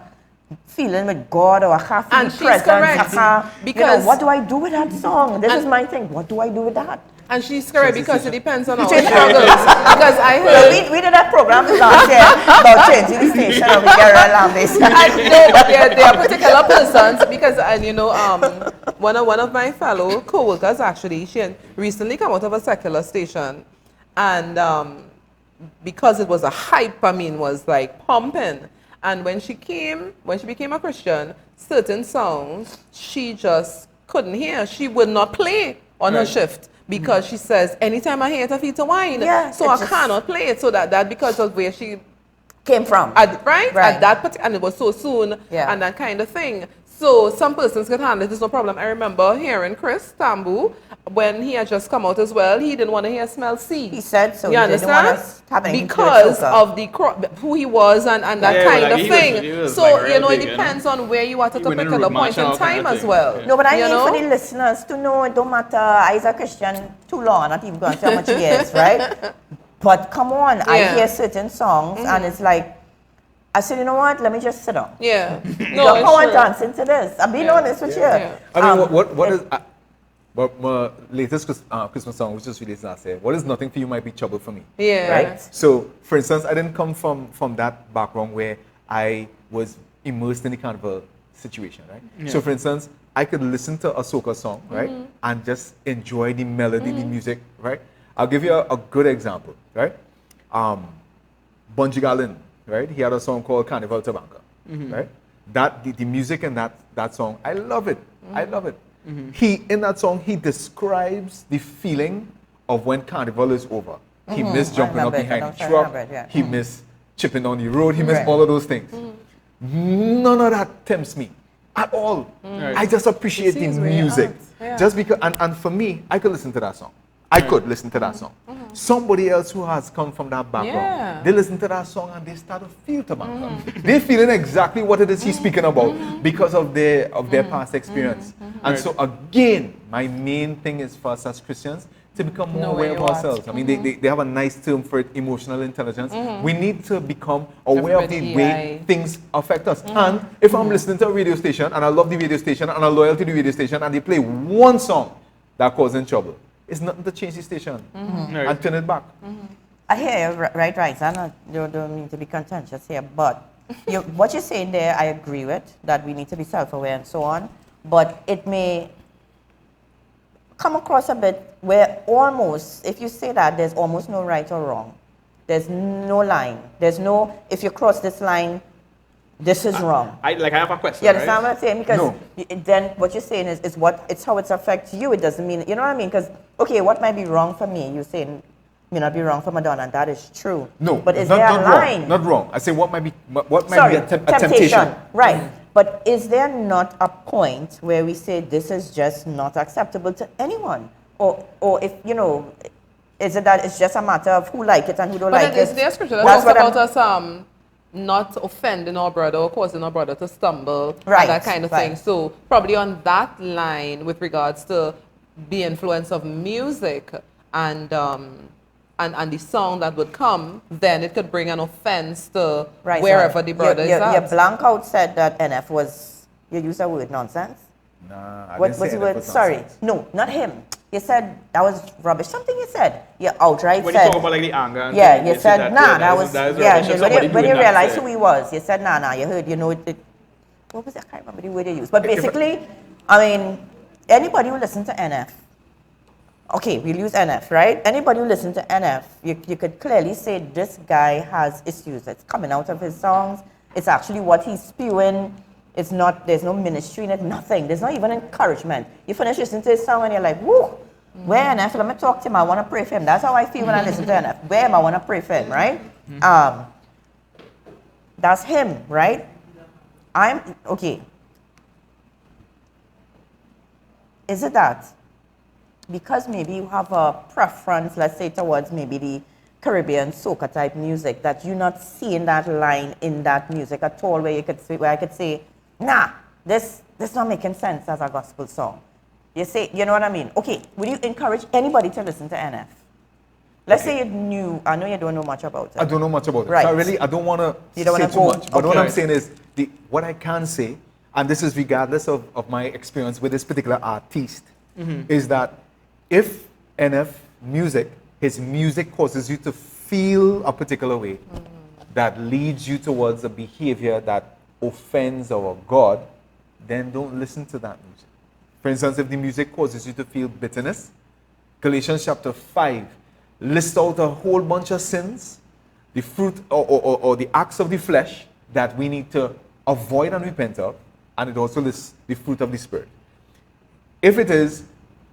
feeling with God or a half And she's presence. correct, Because because- what do I do with that song? This And- is my thing. What do I do with that? And she's correct because it depends on our change struggles. Because I Well, heard... we did that program last year about changing the station and we get real on this. I know, but there are particular persons because, and you know, one of my fellow co-workers actually, she had recently come out of a secular station, and because it was a hype, I mean, was like pumping. And when she became a Christian, certain songs she just couldn't hear. She would not play on her shift. Because she says, anytime I hear it, I feel to wine. Yeah, so it I just- cannot play it. So that because of where she Came from. right? Right. At that and it was so soon Yeah. and that kind of thing. So some persons could handle it, there's no problem. I remember hearing Chris Tambu when he had just come out as well. He didn't want to hear Smell C. He said so. You He didn't want understand? us having anything to do with Because soca. of the who he was and that Yeah, kind like of he was- thing. he was So like real you know, it big, you know? depends on where you are at a He went in particular route point march and in all kind time of as thing. well. Yeah. No, but I You need know? for the listeners to know it don't matter. I was a Christian too long, not even going to say how much years, right? But come on, I Yeah. hear certain songs and it's like, I said, you know what? Let me just sit down. Yeah. No, it's come on, true. dancing to this. I'm being Yeah. honest with you. Yeah. I mean, Um, what is my latest Christmas song, which was released last year? What is nothing for you might be trouble for me. Yeah. Right. So, for instance, I didn't come from that background where I was immersed in the carnival situation, right? So, for instance, I could listen to a soca song, right, and just enjoy the melody, the music, right? I'll give you a good example, right? Bunji Garlin, right? He had a song called Carnival Tabanca, right? The music in that song, I love it. I love it. He in that song he describes the feeling of when carnival is over. He missed jumping up remember it. behind I the don't truck. remember it, yeah. He missed chipping on the road. He missed Right. all of those things. None of that tempts me at all. I just appreciate the sees where you're music. at. Yeah. Just because, and for me, I could listen to that song. I could listen to that song. Somebody else who has come from that background, Yeah. they listen to that song and they start to feel tobacco. They're feeling exactly what it is he's speaking about because of their past experience. And so again, my main thing is for us as Christians to become more Know where aware of you're at. ourselves. I mean, they have a nice term for it, emotional intelligence. We need to become aware of the Everybody, way things affect us. And if I'm listening to a radio station and I love the radio station and I'm loyal to the radio station and they play one song that causes trouble, It's nothing to change the station Right. and turn it back. I hear you, right, I don't mean to be contentious here, but what you're saying there, I agree with, that we need to be self-aware and so on, but it may come across a bit where almost, if you say that, there's almost no right or wrong. There's no line. There's no, if you cross this line, this is wrong. I have a question. You understand right? what I'm saying? Because No. then what you're saying is it's how it affects you. It doesn't mean, you know what I mean? Because, okay, what might be wrong for me, you're saying may not be wrong for Madonna, and that is true. No, but is not, there a not line? wrong. Not wrong. I say what might be Sorry, a temptation. Right. But is there not a point where we say this is just not acceptable to anyone? Or if, you know, is it that it's just a matter of who like it and who don't But like then it? is there scripture that That's talks what about us not offending our brother or causing our brother to stumble Right, and that kind of thing? right. So probably on that line with regards to the influence of music and the song that would come, then it could bring an offense to Right, wherever so the brother is you at. blank out said that NF was, you used the word nonsense? Nah, I What didn't was say the that word? was Sorry. nonsense. No, not him. You said that was rubbish. Something you said. You outright When you said. talk about like the anger, and Yeah, things, you say said, that, nah, yeah, that was, that is yeah, rubbish. If when somebody you doing that, realized say- who he was, you said, nah, you heard, you know, what was it? I can't remember the word you used. But basically, I mean, anybody who listens to NF, okay, we'll use NF, right? Anybody who listens to NF, you could clearly say this guy has issues. It's coming out of his songs. It's actually what he's spewing. It's not, there's no ministry in it, nothing. There's not even encouragement. You finish listening to his song and you're like, woo, where NF? Let me talk to him. I want to pray for him. That's how I feel when I listen to NF. Where am I? Want to pray for him, right? That's him, right? Okay. Is it that? Because maybe you have a preference, let's say, towards maybe the Caribbean soca type music, that you're not seeing that line in that music at all, where I could say, nah, this not making sense as a gospel song. You say, you know what I mean? Okay, would you encourage anybody to listen to NF? Let's say you knew, I know you don't know much about it. I don't know much about it. Right. So I don't want to You don't say wanna too go- much. But what okay. I'm saying is, what I can say, and this is regardless of my experience with this particular artist, is that if NF music, his music causes you to feel a particular way that leads you towards a behavior that offends our God, then don't listen to that music. For instance, if the music causes you to feel bitterness, Galatians chapter 5 lists out a whole bunch of sins, the fruit or the acts of the flesh that we need to avoid and repent of, and it also lists the fruit of the Spirit. If it is,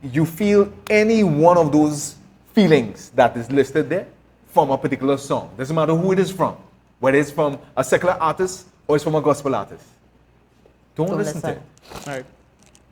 you feel any one of those feelings that is listed there from a particular song, doesn't matter who it is from, whether it's from a secular artist or it's from a gospel artist, don't listen to it. Right.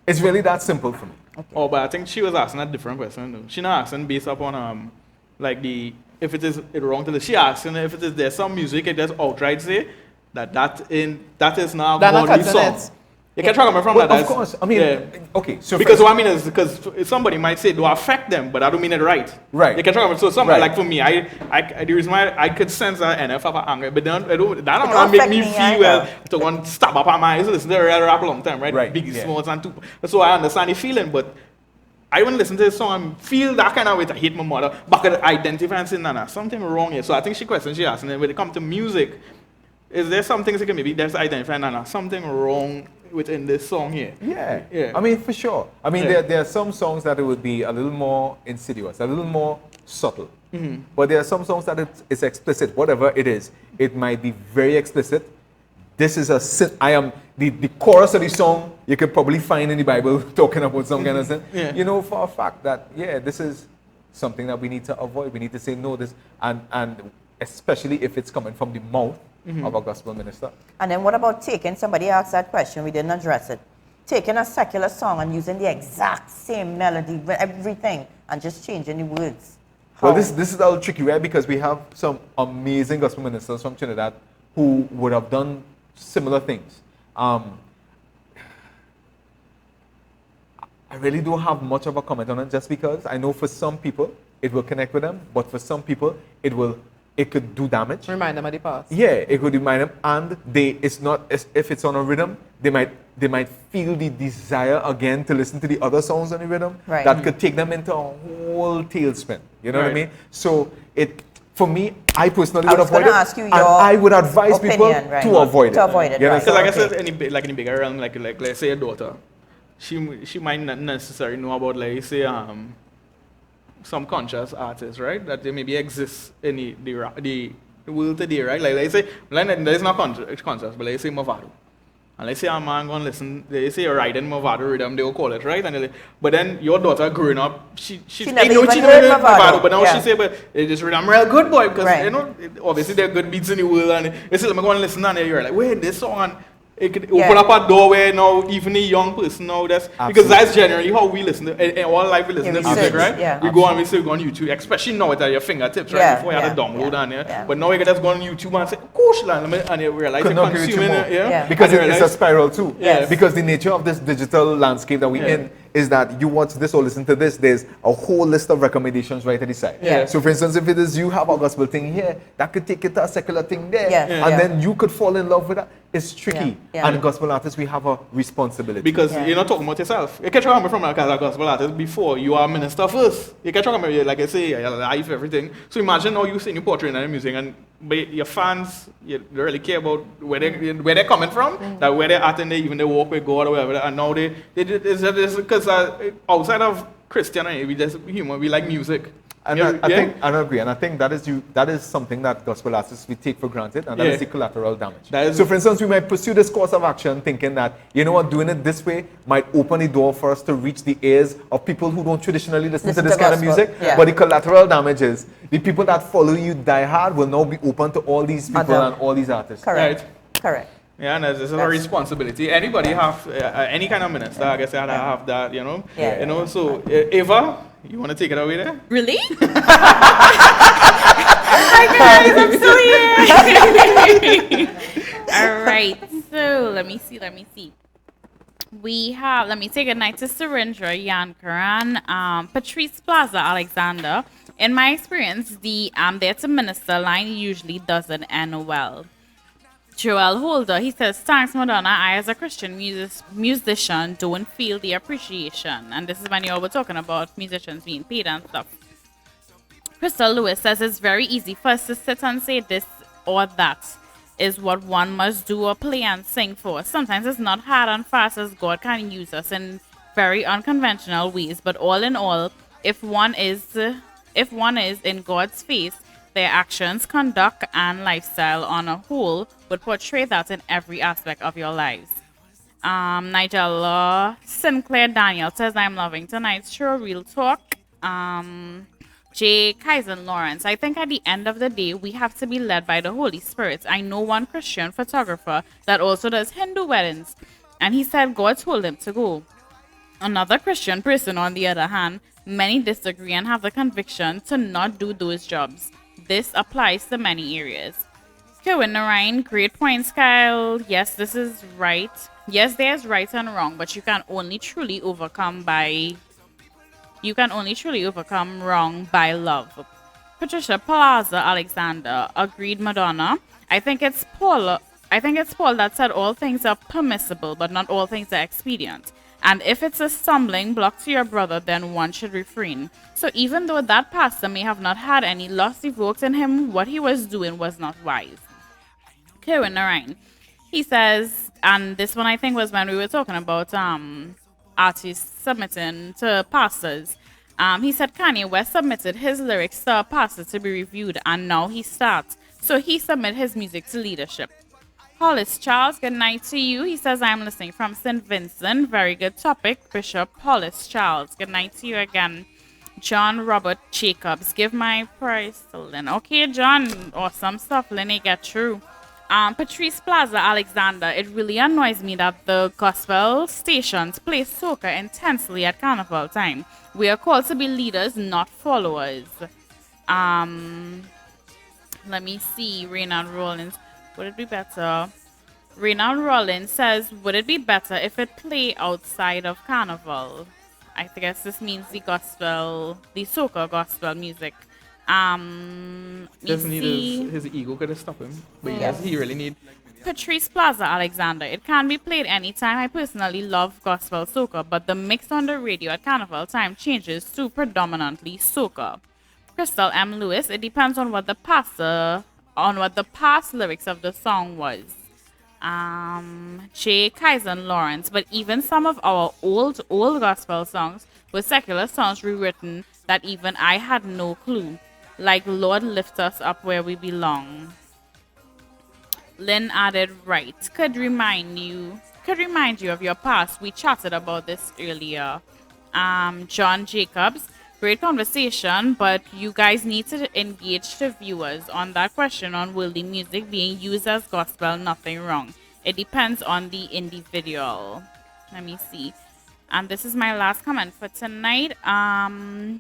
It's really that simple for me. Oh, but I think she was asking a different question though. She not asking based upon like if it is wrong to the, she asking if it is there's some music it just outright say that is now They're not godly cutting song. it. You can talk about from Well, that. of course. I mean, yeah. okay. So Because what I mean is because somebody might say do affect them, but I don't mean it right. Right. You can talk about so somebody Right. like for me, I the reason why I could sense that NF of anger, but then that don't don't make affect me me feel either. well to want to stab up on my eyes. Listen to the rap a long time, right? Right, Big yeah. Smalls and two. So I understand the feeling, but I when listen to this song and feel that kind of way to hate my mother, but I identify and say, nah, something wrong here. So I think she asked, and then when it comes to music, is there some things that can maybe just identify, nah, something wrong within this song here? Yeah. Yeah. I mean, for sure. I mean, Yeah. there are some songs that it would be a little more insidious, a little more subtle. But there are some songs that it's explicit, whatever it is. It might be very explicit. This is a sin. The chorus of the song you could probably find in the Bible talking about some kind of sin. Yeah. You know for a fact that, yeah, this is something that we need to avoid. We need to say no this, and especially if it's coming from the mouth of a gospel minister. And then what about taking, somebody asked that question, we didn't address it. Taking a secular song and using the exact same melody, everything, and just changing the words. Well, How? this is a little tricky, right? Because we have some amazing gospel ministers from Trinidad who would have done similar things. I really don't have much of a comment on it, just because I know for some people it will connect with them, but for some people it could do damage. Remind them of the past. Yeah, it could remind them, and if it's on a rhythm, they might they might feel the desire again to listen to the other songs on the rhythm Right. that could take them into a whole tailspin. You know what I Right. mean? So for me, I personally I would was avoid gonna it. ask you and your I would advise people opinion, right. to avoid it. To avoid it, You know, right. Because like I Okay. said, any bigger realm, like let's say a daughter, she might not necessarily know about, like say some conscious artists, right? That they maybe exist in the world today, right? Like let's say, there's not conscious, but let's say Mavado. And let's say a man going to listen, they say you're riding Mavado rhythm, they will call it, right? But then your daughter growing up, she never know even she heard never Mavado, but now yeah. she say, but it just rhythm real good, boy, because Right. you know, obviously there are good beats in the world, and it's still I'm going to listen, and you're like, wait, this song, it could Yeah. open up a doorway now, even a young person now, because that's generally how we listen to, in all life we listen to Yeah, music, research, right? yeah. We go on, we go on YouTube, especially now it's at your fingertips, right? Yeah, Before you had to yeah, download yeah, on there. yeah. But now you can just go on YouTube and say, gosh, and you realize Could you're not agree with you consuming more. it, yeah? Yeah. Because And you it's a realize- spiral too. Yes. Because the nature of this digital landscape that we're Yeah. in is that you watch this or listen to this, there's a whole list of recommendations right at the side. Yeah. So for instance, if it is you have a gospel thing here, that could take it to a secular thing there. Yeah. And Yeah. then you could fall in love with that. It's tricky. Yeah. Yeah. And gospel artists, we have a responsibility. Because Yeah. you're not talking about yourself. You can talk from like as a gospel artist before you are a minister first. You can talk about, like I say, your life, everything. So imagine now you sing your portrait and music, and but your fans, you don't really care about where they're coming from, that where they're at, and even they walk with God or whatever. And now it's because outside of Christianity, we just human, we like music. And Yeah, I yeah? think I agree, and I think that is something that gospel artists we take for granted, and that Yeah. is the collateral damage. That is- So, for instance, we might pursue this course of action, thinking that you know what, doing it this way might open the door for us to reach the ears of people who don't traditionally listen to Listen this to kind of gospel, music. yeah. But the collateral damage is the people that follow you die hard will now be open to all these people Other- and all these artists. Correct. Right. Correct. Yeah, and it's a That's- responsibility. Anybody have any kind of minister, I guess, they have that, you know. Yeah. You know. So, Eva, you want to take it away there? Really? Hi guys, I'm still here. All right, so let me see. We have, let me say goodnight to Surendra Yankaran, Patrice Plaza Alexander. In my experience, the there to minister line usually doesn't end well. Joel Holder, he says, thanks Madonna, I as a Christian musician don't feel the appreciation. And this is when you were talking about musicians being paid and stuff. Crystal Lewis says it's very easy for us to sit and say this or that is what one must do or play and sing for. Sometimes it's not hard and fast as God can use us in very unconventional ways. But all in all, if one is in God's face, their actions, conduct, and lifestyle on a whole would portray that in every aspect of your lives. Nigella Sinclair Daniel says, I'm loving tonight's show, Real Talk. Jay Kaizen Lawrence, I think at the end of the day, we have to be led by the Holy Spirit. I know one Christian photographer that also does Hindu weddings, and he said God told him to go. Another Christian person, on the other hand, many disagree and have the conviction to not do those jobs. This applies to many areas. Kevin Narayan, great point, Kyle. Yes, this is right. Yes, there's right and wrong, but you can only truly overcome wrong by love. Patricia Plaza Alexander, agreed Madonna. I think it's Paul that said all things are permissible, but not all things are expedient. And if it's a stumbling block to your brother, then one should refrain. So even though that pastor may have not had any lust evoked in him, what he was doing was not wise. Kevin Narayan, he says, and this one I think was when we were talking about artists submitting to pastors. He said Kanye West submitted his lyrics to a pastor to be reviewed, and now he starts. So he submitted his music to leadership. Hollis Charles, good night to you. He says, I'm listening from St. Vincent. Very good topic. Bishop Hollis Charles, good night to you again. John Robert Jacobs, give my prize to Lynn. Okay, John, awesome stuff. Lynn, get through. Patrice Plaza Alexander, it really annoys me that the gospel stations play soca intensely at carnival time. We are called to be leaders, not followers. Let me see. Reynald Rollins, would it be better? Reynald Rollins says, would it be better if it play outside of carnival? I guess this means the soca gospel music. Just need his ego could have stopped him. But yes, he really need Patrice Plaza, Alexander. It can be played anytime. I personally love gospel soca, but the mix on the radio at carnival time changes to predominantly soca. Crystal M. Lewis. It depends on what the past lyrics of the song was. J. Kaizen Lawrence. But even some of our old gospel songs were secular songs rewritten that even I had no clue. Like Lord Lift Us Up Where We Belong. Lynn added, right. Could remind you of your past. We chatted about this earlier. John Jacobs. Great conversation, but you guys need to engage the viewers on that question on worldly music being used as gospel. Nothing wrong. It depends on the individual. Let me see. And this is my last comment for tonight.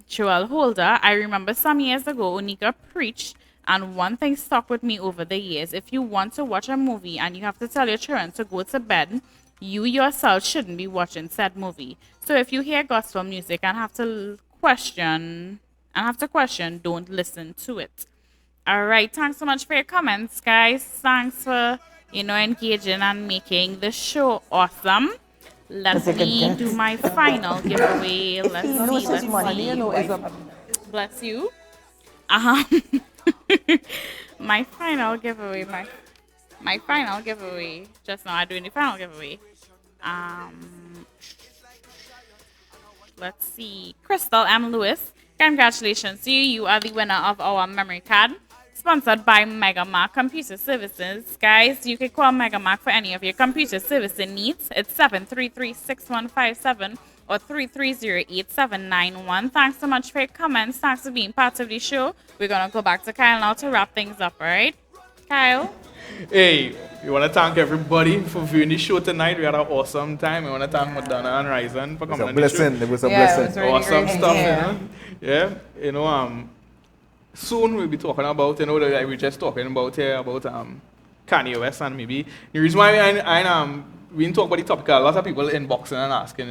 Joel Holder. I remember some years ago, Onika preached, and one thing stuck with me over the years. If you want to watch a movie and you have to tell your children to go to bed, you yourself shouldn't be watching said movie. So if you hear gospel music and have to question, don't listen to it. All right. Thanks so much for your comments, guys. Thanks for, engaging and making the show awesome. Let me do my final giveaway. Let's see. Bless you. My final giveaway. My final giveaway. Just now I'm doing the final giveaway. Let's see. Crystal M. Lewis. Congratulations to you. You are the winner of our memory card. Sponsored by Megamark Computer Services. Guys, you can call Megamark for any of your computer servicing needs. It's 733-6157 or 330-8791. Thanks so much for your comments. Thanks for being part of the show. We're going to go back to Kyle now to wrap things up, all right? Kyle? Hey, we want to thank everybody for viewing the show tonight. We had an awesome time. We want to thank Madonna and Ryzen for coming on the show. It was a blessing. It was really awesome great. stuff, soon we'll be talking about, like we just talking about here, about Kanye West, and maybe the reason why we didn't talk about the topic, a lot of people inboxing and asking,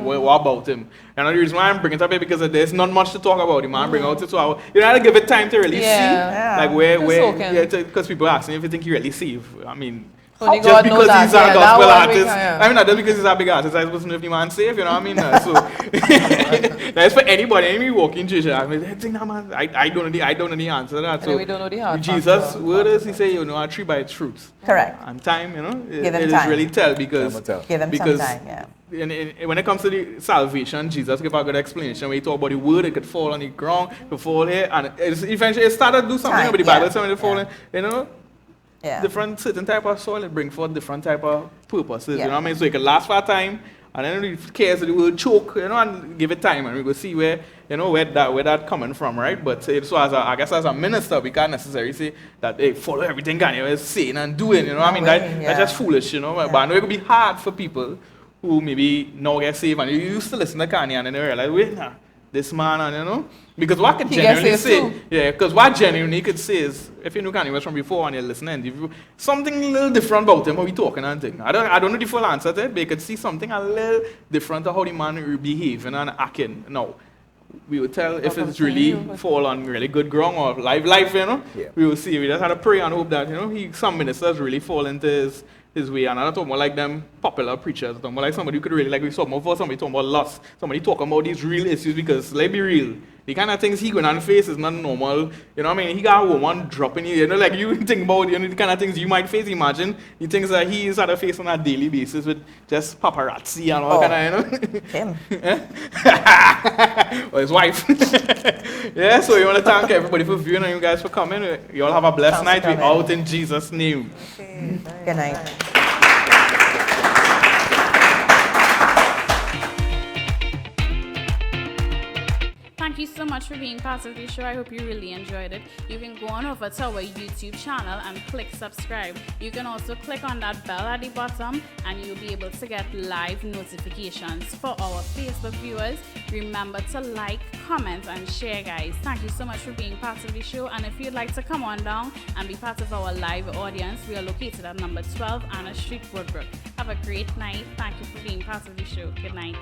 what about him? And the reason why I'm bringing it up here because there's not much to talk about him. I bring out it, so you have to give it time to really see, like because people asking if you think he really see. I mean, Only just God because knows he's that, a gospel artist, yeah. I mean, not just because he's a big artist, I supposed to know if the man safe, you know what I mean? So that's for anybody, any walking church. I mean, I don't know the answer to that. So we don't know the hard Jesus' word is, he say, a tree by its fruits. Correct. And time, Give him it time. is really tell because Give him some time, yeah. When it comes to the salvation, Jesus gave a good explanation. When he talk about the word, it could fall on the ground, it could fall here, and eventually it started to do something with the Bible, something to fall in, different certain type of soil, it bring forth different type of purposes, you know what I mean? So it can last for a time, and then if it cares, it will choke, and give it time, and we will see where that coming from, right? But so I guess as a minister, we can't necessarily say that they follow everything Kanye is saying and doing, you know what I mean? That's just foolish, But I know it could be hard for people who maybe now get saved, and you used to listen to Kanye, and then they realize, wait, this man, and because what could genuinely say, because what genuinely could say is, if you know Kanye West from before and you're listening, something a little different about him, how we talking and thing. I don't know the full answer to it, but you could see something a little different to how the man behaving and acting. Now, we will tell if it's really fall on really good ground or live, we will see. We just had to pray and hope that, some ministers really fall into his way, and I'm not talking about like them popular preachers. I'm talking about like somebody who could really, like we saw before, somebody talking about lust, somebody talking about these real issues, because let's be real, the kind of things he going on face is not normal. You know what I mean? He got a woman dropping you, like you think about the kind of things you might face. Imagine the things that he is had to face on a daily basis with just paparazzi and all kind of, Him. Or his wife. So we want to thank everybody for viewing and you guys for coming. You all have a blessed night. We're out in Jesus' name. Good night. Thank you so much for being part of the show. I hope you really enjoyed it. You can go on over to our YouTube channel and click subscribe. You can also click on that bell at the bottom and you'll be able to get live notifications. For our Facebook viewers, remember to like, comment, and share, guys. Thank you so much for being part of the show. And if you'd like to come on down and be part of our live audience, we are located at number 12 Anna Street, Woodbrook. Have a great night. Thank you for being part of the show. Good night.